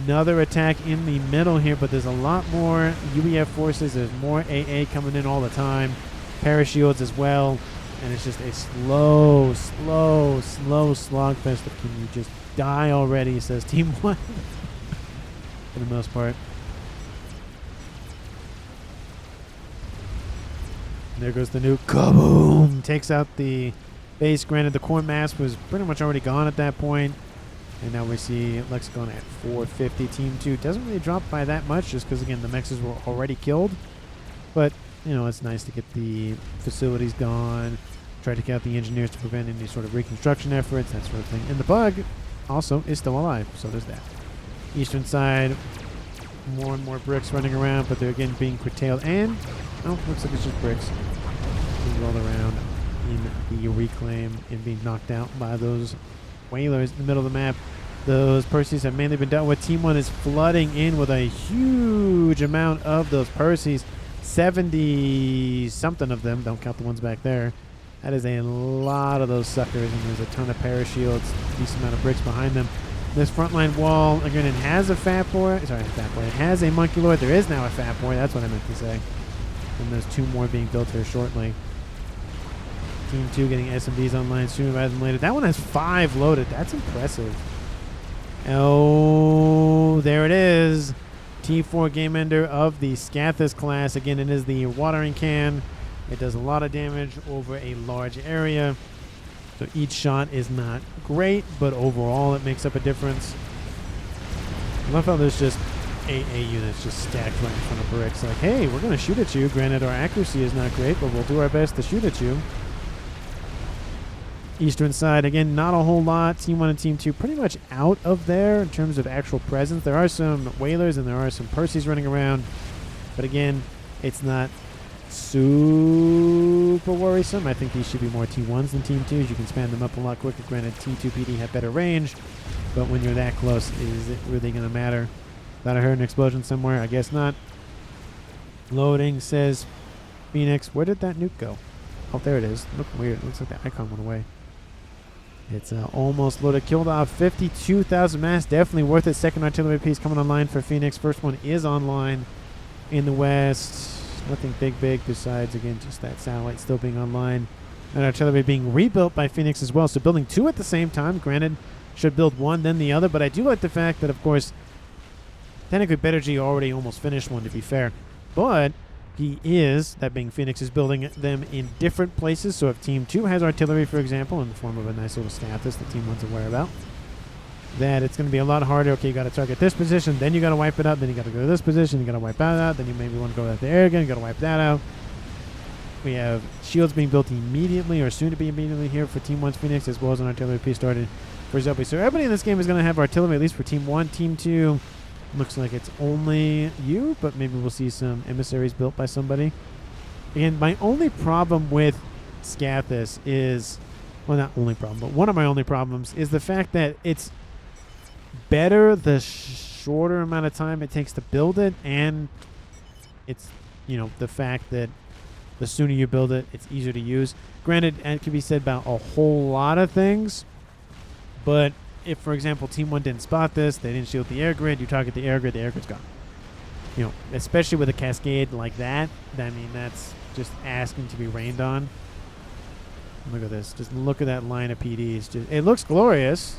Another attack in the middle here, but there's a lot more UEF forces. There's more AA coming in all the time. Parashields as well. And it's just a slow slogfest of can you just die already, says Team 1. For the most part. And there goes the nuke. Kaboom! Takes out the base. Granted, the core mass was pretty much already gone at that point. And now we see Lexicon at 450. Team 2 doesn't really drop by that much just because, again, the mexes were already killed. But, you know, it's nice to get the facilities gone. Try to get out the engineers to prevent any sort of reconstruction efforts, that sort of thing. And the bug also is still alive, so there's that. Eastern side, more and more bricks running around, but they're, again, being curtailed. And, oh, looks like it's just bricks being rolled around in the reclaim and being knocked out by those whalers in the middle of the map. Those Perseus have mainly been dealt with. Team 1 is flooding in with a huge amount of those Perseus. 70-something of them. Don't count the ones back there. That is a lot of those suckers, and there's a ton of parashields, decent amount of bricks behind them. This frontline wall, again, it has a Fat Boy. Sorry, a Fat Boy. It has a Monkey Lord. There is now a Fat Boy. That's what I meant to say. And there's 2 more being built here shortly. Team 2 getting SMDs online sooner rather than later. That one has 5 loaded. That's impressive. Oh, there it is. T4 game ender of the Scathis class. Again, it is the watering can. It does a lot of damage over a large area. So each shot is not great, but overall it makes up a difference. I love how there's just AA units just stacked right in front of bricks. Like, hey, we're going to shoot at you. Granted, our accuracy is not great, but we'll do our best to shoot at you. Eastern side, again, not a whole lot. Team 1 and Team 2 pretty much out of there in terms of actual presence. There are some whalers and there are some Perseus running around. But again, it's not super worrisome. I think these should be more T1s than Team 2s. You can span them up a lot quicker. Granted, T2 PD have better range. But when you're that close, is it really going to matter? Thought I heard an explosion somewhere. I guess not. Loading, says Phoenix. Where did that nuke go? Oh, there it is. Look weird. It looks like the icon went away. It's almost loaded. Killed off 52,000 mass. Definitely worth it. Second artillery piece coming online for Phoenix. First one is online in the west. Nothing big besides, again, just that satellite still being online. And artillery being rebuilt by Phoenix as well. So building 2 at the same time. Granted, should build 1 then the other. But I do like the fact that, of course, technically Better G already almost finished one, to be fair. But he is, that being Phoenix, is building them in different places. So if Team 2 has artillery, for example, in the form of a nice little Scathis that Team 1's aware about, that it's going to be a lot harder. Okay, you got to target this position, then you got to wipe it out, then you got to go to this position, you got to wipe that out, then you maybe want to go out there again, you got to wipe that out. We have shields being built immediately or soon to be immediately here for Team 1's Phoenix, as well as an artillery piece started for Zombie. So everybody in this game is going to have artillery, at least for Team 1. Team 2 looks like it's only you, but maybe we'll see some emissaries built by somebody. And my only problem with Scathis is, well, not only problem, but one of my only problems is the fact that it's better the shorter amount of time it takes to build it, and it's, you know, the fact that the sooner you build it, it's easier to use. Granted, and it can be said about a whole lot of things, but if, for example, Team 1 didn't spot this, they didn't shield the air grid, you target the air grid's gone. You know, especially with a cascade like that, I mean, that's just asking to be rained on. Look at this. Just look at that line of PDs. It looks glorious.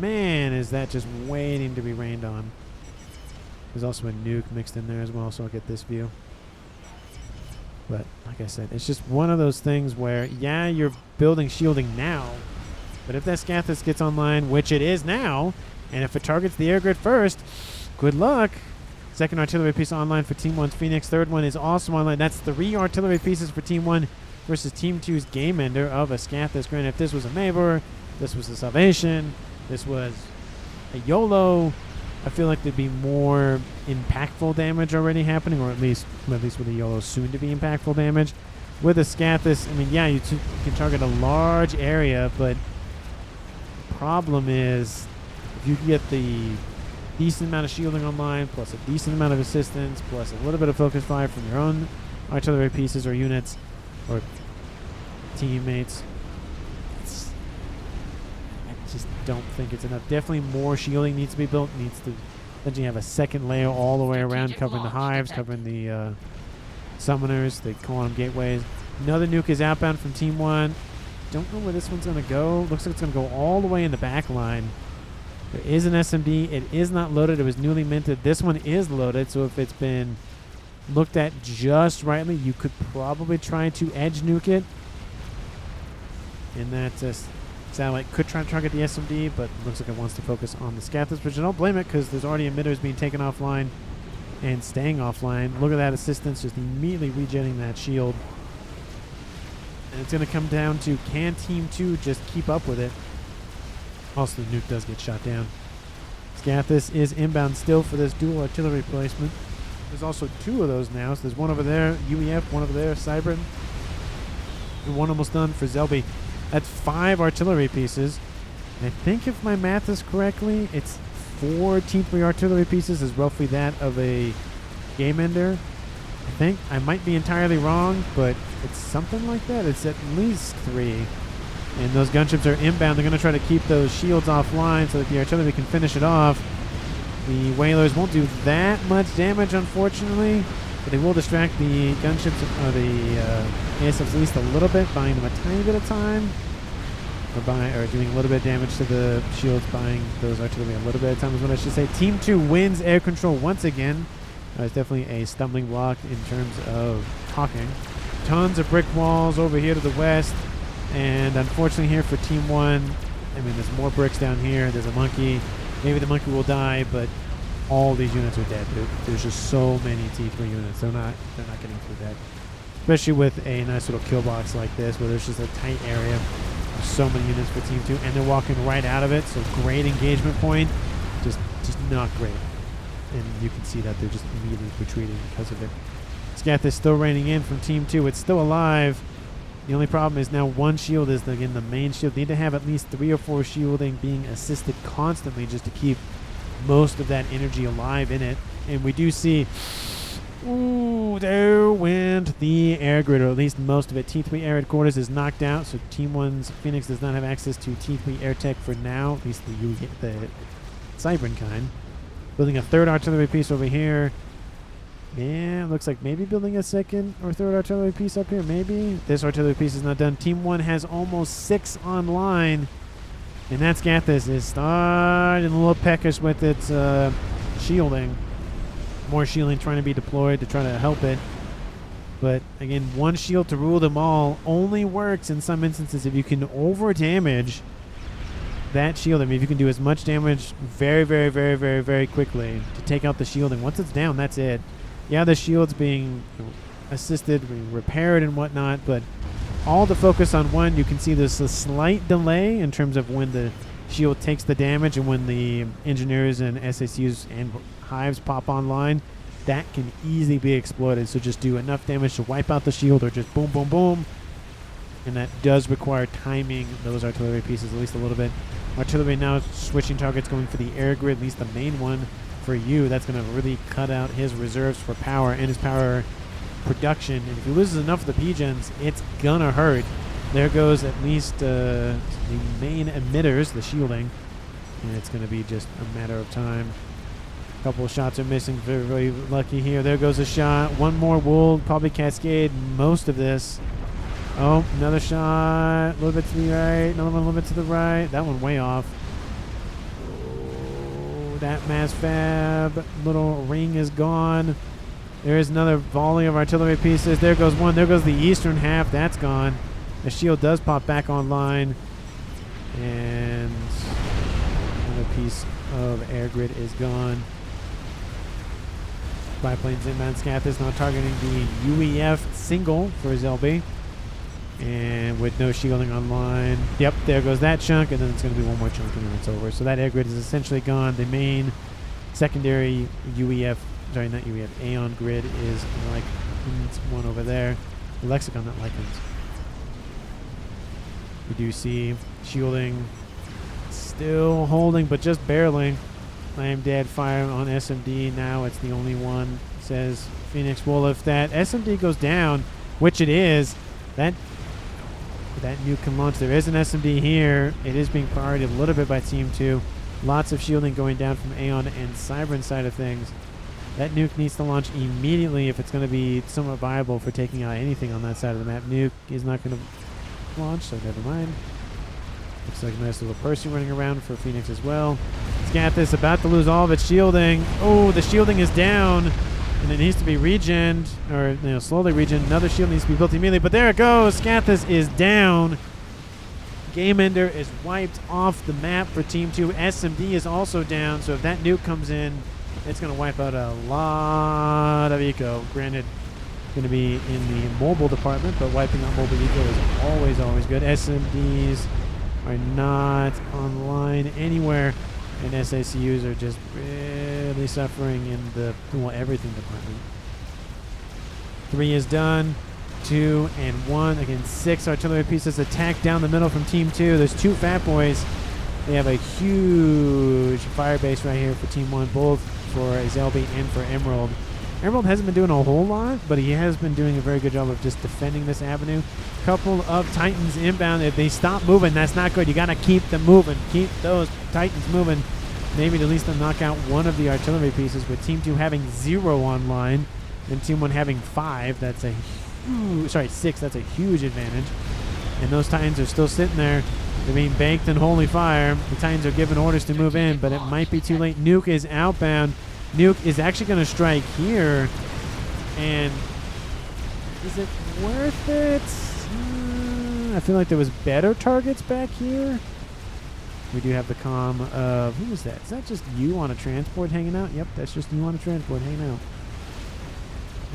Man, is that just waiting to be rained on. There's also a nuke mixed in there as well, so I'll get this view. But like I said, it's just one of those things where, yeah, you're building shielding now, but if that Scathis gets online, which it is now, and if it targets the air grid first, good luck. Second artillery piece online for Team 1's Phoenix. Third one is also online. That's 3 artillery pieces for Team 1 versus Team 2's Game Ender of a Scathis. Granted, if this was a Mavor, this was a Salvation, this was a YOLO, I feel like there'd be more impactful damage already happening, or at least with a YOLO soon to be impactful damage. With a Scathis, I mean, yeah, you can target a large area, but the problem is if you can get the decent amount of shielding online, plus a decent amount of assistance, plus a little bit of focus fire from your own artillery pieces or units or teammates, I just don't think it's enough. Definitely more shielding needs to be built. Needs to then you have a second layer all the way around, covering the hives, covering the summoners. They call them gateways. Another nuke is outbound from Team 1. Don't know where this one's going to go. Looks like it's going to go all the way in the back line. There is an SMD. It is not loaded. It was newly minted. This one is loaded, so if it's been looked at just rightly, you could probably try to edge nuke it. And that satellite could try to target the SMD, but looks like it wants to focus on the Scathis, which I don't blame it because there's already emitters being taken offline and staying offline. Look at that assistance just immediately regenerating that shield. And it's going to come down to, can Team 2 just keep up with it? Also, the nuke does get shot down. Scathis is inbound still for this dual artillery placement. There's also 2 of those now. So there's one over there, UEF, one over there, Cybran. And one almost done for Zelby. That's 5 artillery pieces. And I think if my math is correctly, it's 4 Team 3 artillery pieces is roughly that of a Game Ender. I think. I might be entirely wrong, but it's something like that. It's at least 3. And those gunships are inbound. They're going to try to keep those shields offline so that the artillery can finish it off. The whalers won't do that much damage, unfortunately, but they will distract the gunships or the ASFs at least a little bit, buying them a tiny bit of time, or doing a little bit of damage to the shields, buying those artillery a little bit of time is what I should say. Team 2 wins air control once again. It's definitely a stumbling block in terms of talking. Tons of brick walls over here to the west. And unfortunately here for Team 1, I mean, there's more bricks down here. There's a monkey. Maybe the monkey will die, but all these units are dead. There's just so many T3 units. They're not getting through that. Especially with a nice little kill box like this, where there's just a tight area. There's so many units for Team 2, and they're walking right out of it. So great engagement point. Just not great. And you can see that they're just immediately retreating because of it. Scathis still raining in from Team 2. It's still alive. The only problem is now one shield is, again, the main shield. They need to have at least 3 or 4 shielding being assisted constantly just to keep most of that energy alive in it. And we do see, ooh, there went the air grid, or at least most of it. T3 air headquarters is knocked out, so Team 1's Phoenix does not have access to T3 air tech for now, at least the Cybran kind. Building a 3rd artillery piece over here. Yeah, looks like maybe building a 2nd or 3rd artillery piece up here, maybe. This artillery piece is not done. Team 1 has almost 6 online. And that Scathis is starting a little peckish with its shielding. More shielding trying to be deployed to try to help it. But again, one shield to rule them all only works in some instances if you can over-damage that shield. I mean, if you can do as much damage very, very, very, very, very quickly to take out the shielding. Once it's down, that's it. Yeah, the shield's being assisted, repaired and whatnot, but all the focus on one. You can see there's a slight delay in terms of when the shield takes the damage and when the engineers and SACUs and hives pop online. That can easily be exploited, so just do enough damage to wipe out the shield or just boom, boom, boom. And that does require timing those artillery pieces at least a little bit. Artillery now switching targets, going for the air grid, at least the main one for you. That's going to really cut out his reserves for power and his power production. And if he loses enough of the P-gens, it's going to hurt. There goes at least the main emitters, the shielding. And it's going to be just a matter of time. A couple of shots are missing. Very, very lucky here. There goes a shot. One more will probably cascade most of this. Oh, another shot. A little bit to the right. Another one a little bit to the right. That one way off. that mass fab little ring is gone. There is another volley of artillery pieces. There goes one. There goes the eastern half. That's gone. The shield does pop back online. And another piece of air grid is gone. Biplanes inbound. Scath is now targeting the UEF single for his LB. And with no shielding online. Yep, there goes that chunk. And then it's going to be one more chunk and then it's over. So that air grid is essentially gone. The main secondary UEF, sorry, not UEF, Aeon grid is like one over there. The Lexicon, not Lycans. We do see shielding still holding, but just barely. I am dead. Fire on SMD. Now it's the only one, says Phoenix. Well, if that SMD goes down, which it is, that nuke can launch. There is an SMD here. It is being priority a little bit by Team 2. Lots of shielding going down from Aeon and Cybran side of things. That nuke needs to launch immediately if it's going to be somewhat viable for taking out anything on that side of the map. Nuke is not going to launch, so never mind. Looks like a nice little Percy running around for Phoenix as well. Scath is about to lose all of its shielding. Oh, the shielding is down, and it needs to be regened, or slowly regened. Another shield needs to be built immediately, but there it goes. Scathis is down. Game Ender is wiped off the map for Team 2. SMD is also down, so if that nuke comes in, it's going to wipe out a lot of eco. Granted, going to be in the mobile department, but wiping out mobile eco is always good. SMDs are not online anywhere, and SACUs are just really suffering in the everything department. 3 is done. 2 and 1. Again, 6 artillery pieces attack down the middle from Team 2. There's 2 Fat Boys. They have a huge fire base right here for Team 1, both for Zelby and for Emerald. Emerald hasn't been doing a whole lot, but he has been doing a very good job of just defending this avenue. Couple of Titans inbound. If they stop moving, that's not good. You got to keep them moving. Keep those Titans moving. Maybe at least to knock out one of the artillery pieces, with Team 2 having 0 online and Team 1 having 5. That's a huge, 6. That's a huge advantage. And those Titans are still sitting there. They're being baked in holy fire. The Titans are given orders to move in, but it might be too late. Nuke is outbound. Nuke is actually going to strike here. And is it worth it? I feel like there was better targets back here. We do have the comm of, who is that? Is that just you on a transport hanging out? Yep, that's just you on a transport hanging out.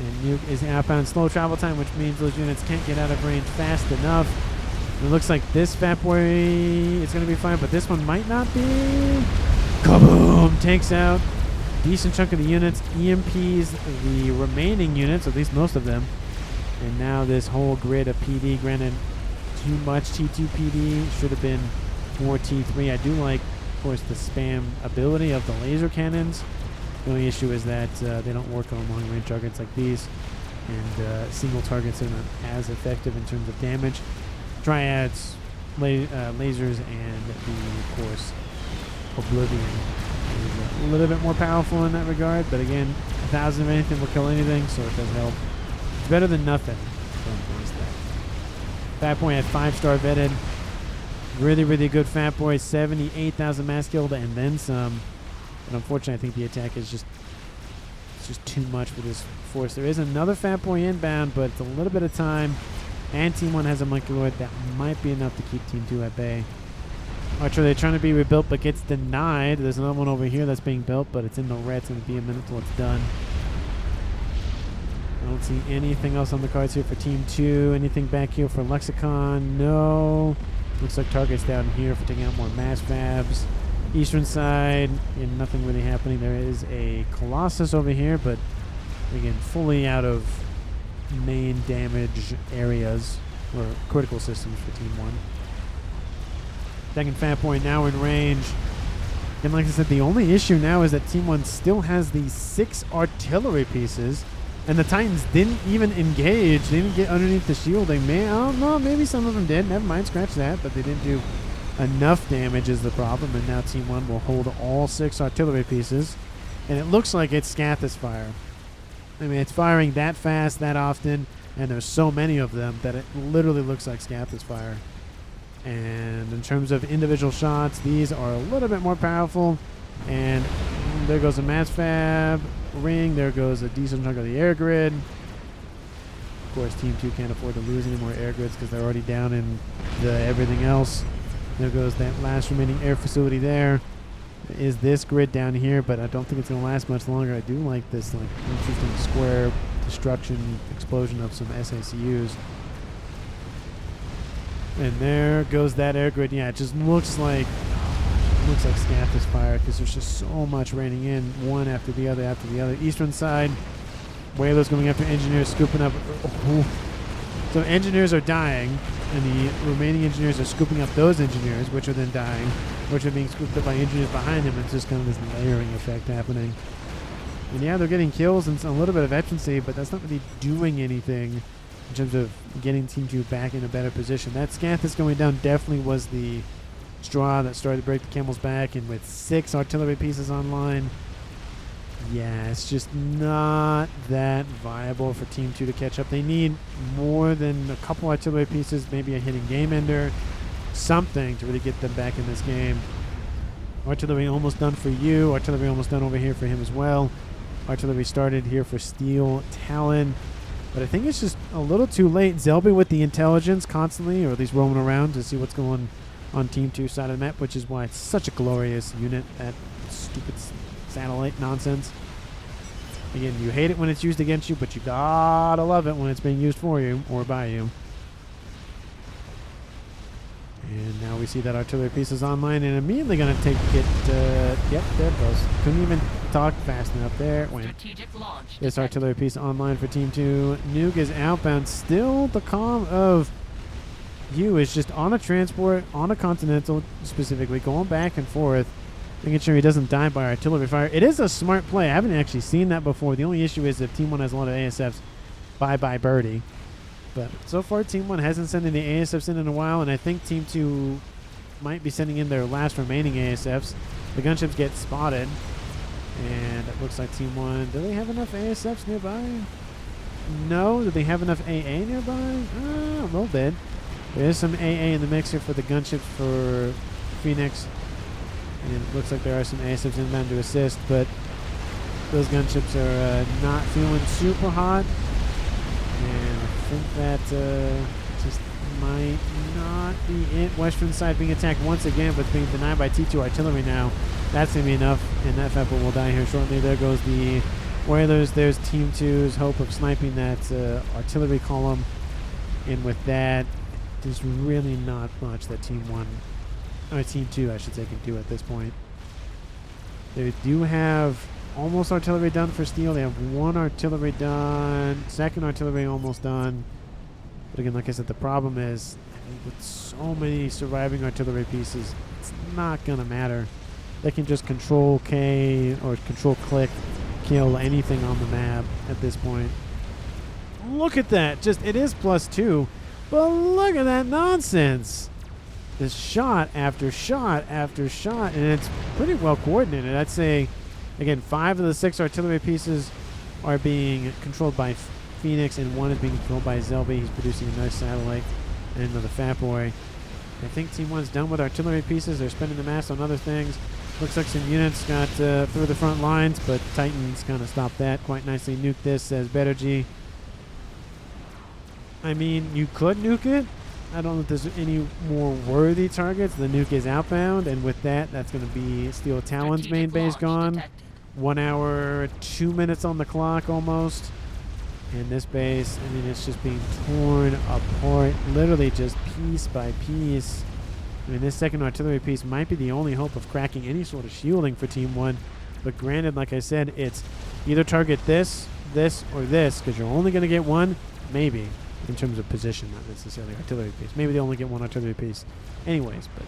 And Nuke is outbound. Slow travel time, which means those units can't get out of range fast enough. It looks like this Fat Boy is going to be fine, but this one might not be. Kaboom! Takes out decent chunk of the units. EMPs the remaining units, at least most of them. And now this whole grid of PD, granted too much T2 PD, should have been more T3. I do like, of course, the spam ability of the laser cannons. The only issue is that they don't work on long range targets like these, and single targets are not as effective in terms of damage. Triads, lasers, and of course, Oblivion is a little bit more powerful in that regard, but again, 1,000 of anything will kill anything, so it does help. It's better than nothing. Fat Boy at 5-star vetted. Really, really good Fat Boy. 78,000 mass killed and then some. But unfortunately, I think the attack is just too much for this force. There is another Fat Boy inbound, but it's a little bit of time. And Team 1 has a Monkeyloid. That might be enough to keep Team 2 at bay. Actually, they're trying to be rebuilt, but gets denied. There's another one over here that's being built, but it's in the red. It's going to be a minute till it's done. I don't see anything else on the cards here for Team 2. Anything back here for Lexicon? No. Looks like targets down here for taking out more mass fabs. Eastern side, and nothing really happening. There is a Colossus over here, but again, fully out of main damage areas or critical systems for Team 1. Second Fat Boy now in range. And like I said, the only issue now is that Team 1 still has these 6 artillery pieces, and the Titans didn't even engage. They didn't get underneath the shielding. I don't know, maybe some of them did. Never mind, scratch that. But they didn't do enough damage is the problem, and now Team 1 will hold all 6 artillery pieces. And it looks like it's Scathis fire. I mean, it's firing that fast, that often, and there's so many of them that it literally looks like Scathis fire. And in terms of individual shots, these are a little bit more powerful. And there goes a mass fab ring. There goes a decent chunk of the air grid. Of course, Team 2 can't afford to lose any more air grids because they're already down in everything else. There goes that last remaining air facility there. There is this grid down here, but I don't think it's going to last much longer. I do like this like interesting square destruction explosion of some SACUs. And there goes that air grid. Yeah, it just looks like Scath is fired because there's just so much raining in, one after the other after the other. Eastern side, Whalers going after engineers, scooping up. So engineers are dying, and the remaining engineers are scooping up those engineers, which are then dying, which are being scooped up by engineers behind them. It's just kind of this layering effect happening. And yeah, they're getting kills and a little bit of efficiency, but that's not really doing anything in terms of getting Team 2 back in a better position. That Scath that's going down definitely was the straw that started to break the camel's back, and with 6 artillery pieces online, yeah, it's just not that viable for Team 2 to catch up. They need more than a couple artillery pieces, maybe a hitting game ender, something to really get them back in this game. Artillery almost done for you. Artillery almost done over here for him as well. Artillery started here for Steel Talon. But I think it's just a little too late. Zelby with the intelligence constantly, or at least roaming around to see what's going on Team 2 side of the map, which is why it's such a glorious unit, that stupid satellite nonsense. Again, you hate it when it's used against you, but you gotta love it when it's being used for you or by you. And now we see that artillery piece is online and immediately going to take it. Yep, there it goes. Couldn't even talk fast enough. There it went. This artillery piece online for Team 2. Nuke is outbound. Still, the comm of you is just on a transport, on a Continental specifically, going back and forth, making sure he doesn't die by artillery fire. It is a smart play. I haven't actually seen that before. The only issue is if Team 1 has a lot of ASFs, bye-bye birdie. But so far, Team 1 hasn't sent any ASFs in a while, and I think Team 2 might be sending in their last remaining ASFs. The gunships get spotted, and it looks like Team 1... Do they have enough ASFs nearby? No. Do they have enough AA nearby? A little bit. There is some AA in the mix here for the gunships for Phoenix, and it looks like there are some ASFs inbound to assist, but those gunships are not feeling super hot. And I think that just might not be it. Western side being attacked once again, but it's being denied by T2 artillery now. That's going to be enough, and that FAF will die here shortly. There goes the Whalers. There's Team 2's hope of sniping that artillery column. And with that, there's really not much that Team 1, or Team 2, I should say, can do at this point. They do have almost artillery done for Steel. They have 1 artillery done. 2nd artillery almost done. But again, like I said, the problem is with so many surviving artillery pieces, it's not going to matter. They can just control K or control click, kill anything on the map at this point. Look at that. Just, it is +2. But look at that nonsense. This shot after shot after shot. And it's pretty well coordinated. I'd say, again, 5 of the 6 artillery pieces are being controlled by Phoenix, and 1 is being controlled by Zelby. He's producing a nice satellite and another Fat Boy. I think Team 1's done with artillery pieces. They're spending the mass on other things. Looks like some units got through the front lines, but Titans kind of stopped that quite nicely. Nuke this, says Bettergy. I mean, you could nuke it. I don't know if there's any more worthy targets. The nuke is outbound, and with that, that's going to be Steel Talon's main base gone. Detected. 1 hour, 2 minutes on the clock almost. And this base, I mean, it's just being torn apart, literally just piece by piece. I mean, this 2nd artillery piece might be the only hope of cracking any sort of shielding for Team 1. But granted, like I said, it's either target this, this, or this, because you're only going to get 1, maybe, in terms of position, not necessarily artillery piece. Maybe they only get 1 artillery piece. Anyways, but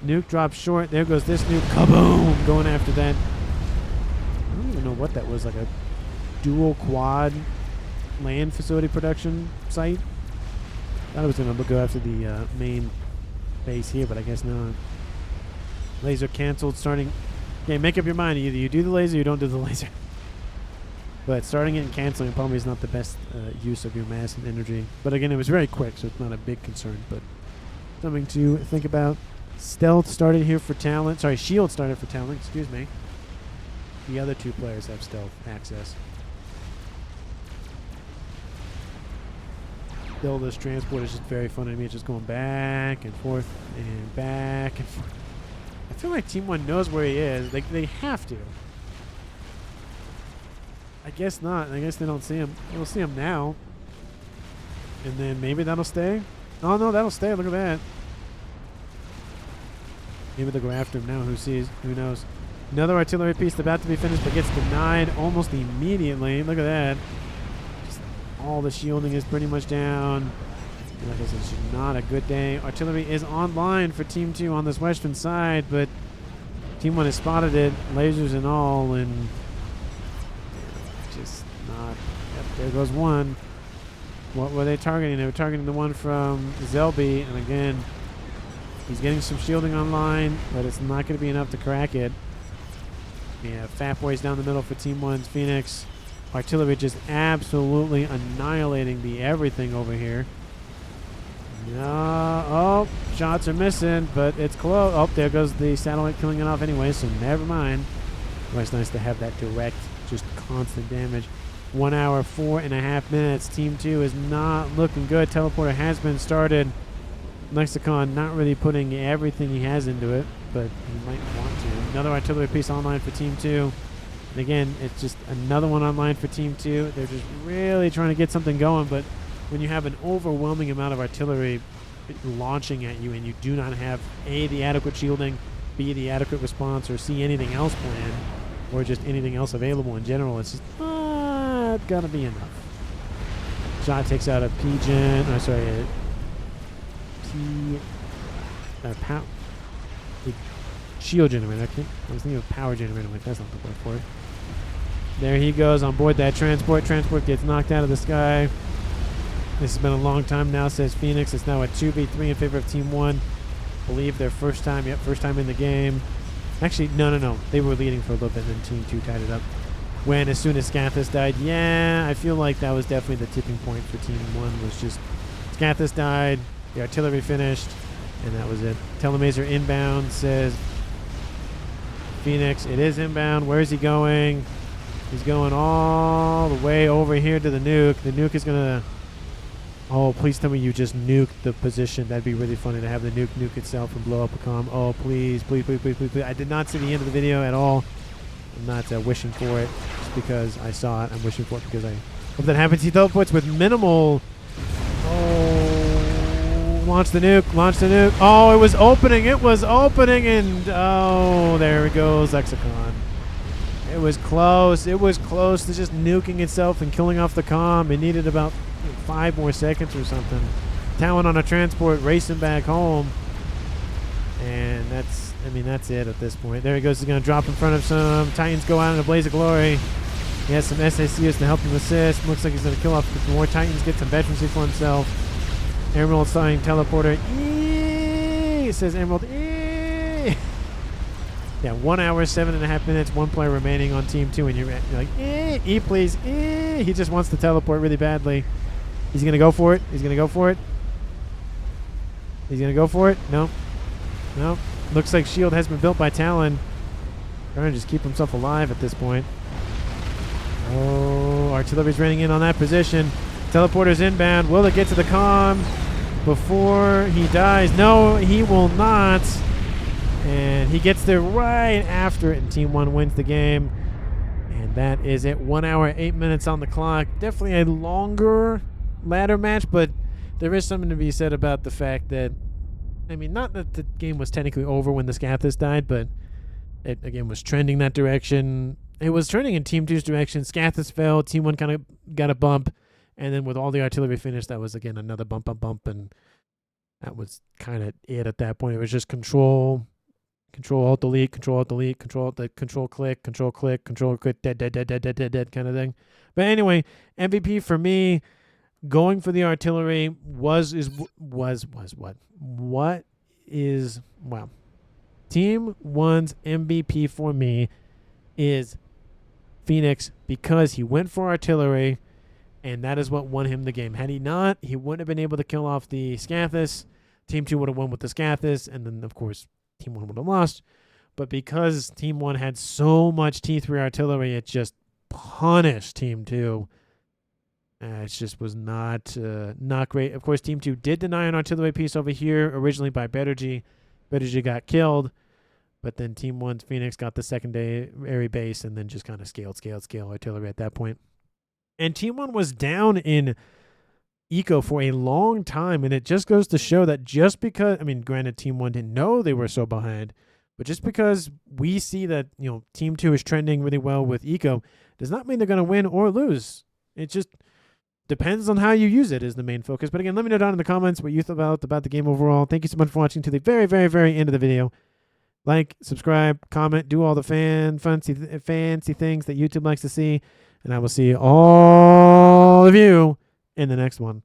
nuke drops short. There goes this nuke. Kaboom! Going after that. I don't even know what that was, like a dual quad land facility production site. Thought it was going to go after the main base here, but I guess not. Laser canceled. Starting. Okay, make up your mind. Either you do the laser or you don't do the laser. But starting it and canceling probably is not the best use of your mass and energy. But again, it was very quick, so it's not a big concern, but something to think about. Stealth started here for Talent. Sorry, Shield started for Talent. Excuse me. The other two players have stealth access. Still, this transport is just very fun to me. It's just going back and forth and back and forth. I feel like Team 1 knows where he is. They have to. I guess not. I guess they don't see him. We'll see him now. And then maybe that'll stay. Oh, no, that'll stay. Look at that. Maybe they'll go after him now. Who sees? Who knows? Another artillery piece about to be finished, but gets denied almost immediately. Look at that. Just all the shielding is pretty much down. Like I said, it's not a good day. Artillery is online for Team 2 on this western side, but Team 1 has spotted it, lasers and all, and just not. Yep, there goes one. What were they targeting? They were targeting the one from Zelby, and again, he's getting some shielding online, but it's not going to be enough to crack it. Yeah, FAF boys down the middle for Team 1's Phoenix. Artillery just absolutely annihilating the everything over here. Oh, shots are missing, but it's close. Oh, there goes the satellite killing it off anyway, so never mind. It's nice to have that direct, just constant damage. 1 hour, 4.5 minutes. Team 2 is not looking good. Teleporter has been started. Lexicon not really putting everything he has into it, but he might want to. Another artillery piece online for Team 2. And again, it's just another one online for Team 2. They're just really trying to get something going, but when you have an overwhelming amount of artillery launching at you and you do not have A, the adequate shielding, B, the adequate response, or C, anything else planned, or just anything else available in general, it's just not gonna be enough. Shot takes out a P-Gen, oh sorry, a shield generator. I was thinking of power generator, like that's not the word for it. There he goes on board that transport. Transport gets knocked out of the sky. This has been a long time now, says Phoenix. It's now a 2v3 in favor of Team 1. Believe their first time in the game. Actually, no. They were leading for a little bit, and then Team 2 tied it up. When as soon as Scathis died, yeah, I feel like that was definitely the tipping point for Team 1, was just Scathis died, the artillery finished, and that was it. Telemazer inbound, says Phoenix. It is inbound. Where is he going? He's going all the way over here to the nuke. The nuke is going to... Oh, please tell me you just nuked the position. That'd be really funny to have the nuke itself and blow up a comm. Oh, please, please, please, please, please, please. I did not see the end of the video at all. I'm not wishing for it just because I saw it. I'm wishing for it because I hope that happens. He teleports with minimal... Oh, launch the nuke, launch the nuke. Oh, it was opening, and oh, there it goes, Lexicon. It was close to just nuking itself and killing off the comm. It needed about 5 more seconds or something. Talon on a transport racing back home. And that's it at this point. There he goes. He's going to drop in front of some Titans, go out in a blaze of glory. He has some SACs to help him assist. Looks like he's going to kill off more Titans, get some veterancy for himself. Emerald starting teleporter. Eee! It says Emerald. Eee! Yeah, 1 hour, 7.5 minutes, 1 player remaining on Team 2, and you're like, E please, He just wants to teleport really badly. He's going to go for it. He's going to go for it. He's going to go for it. No. No. Looks like shield has been built by Talon. Trying to just keep himself alive at this point. Oh, artillery's running in on that position. Teleporter's inbound. Will it get to the comm before he dies? No, he will not. And he gets there right after it, and Team 1 wins the game. And that is it. 1 hour, 8 minutes on the clock. Definitely a longer ladder match, but there is something to be said about the fact that, I mean, not that the game was technically over when the Scathis died, but it, again, was trending that direction. It was trending in Team 2's direction. Scathis fell. Team 1 kind of got a bump. And then with all the artillery finished, that was, again, another bump. And that was kind of it at that point. It was just control, alt delete, control alt delete, control click, dead kind of thing. But anyway, MVP for me, going for the artillery was wow. Team 1's MVP for me is Phoenix, because he went for artillery, and that is what won him the game. Had he not, he wouldn't have been able to kill off the Scathis. Team 2 would have won with the Scathis, and then, of course, Team 1 would have lost. But because Team 1 had so much T3 artillery, it just punished Team 2. It just was not great. Of course, Team 2 did deny an artillery piece over here, originally by Bettergy. Bettergy got killed, but then Team 1's Phoenix got the secondary base and then just kind of scaled artillery at that point. And Team 1 was down in eco for a long time, and it just goes to show that just because, I mean, granted, Team 1 didn't know they were so behind, but just because we see that, you know, Team 2 is trending really well with eco does not mean they're going to win or lose. It just depends on how you use it is the main focus. But again, let me know down in the comments what you thought about the game overall. Thank you so much for watching to the very, very, very end of the video. Like, subscribe, comment, do all the fancy things that YouTube likes to see. And I will see all of you in the next one.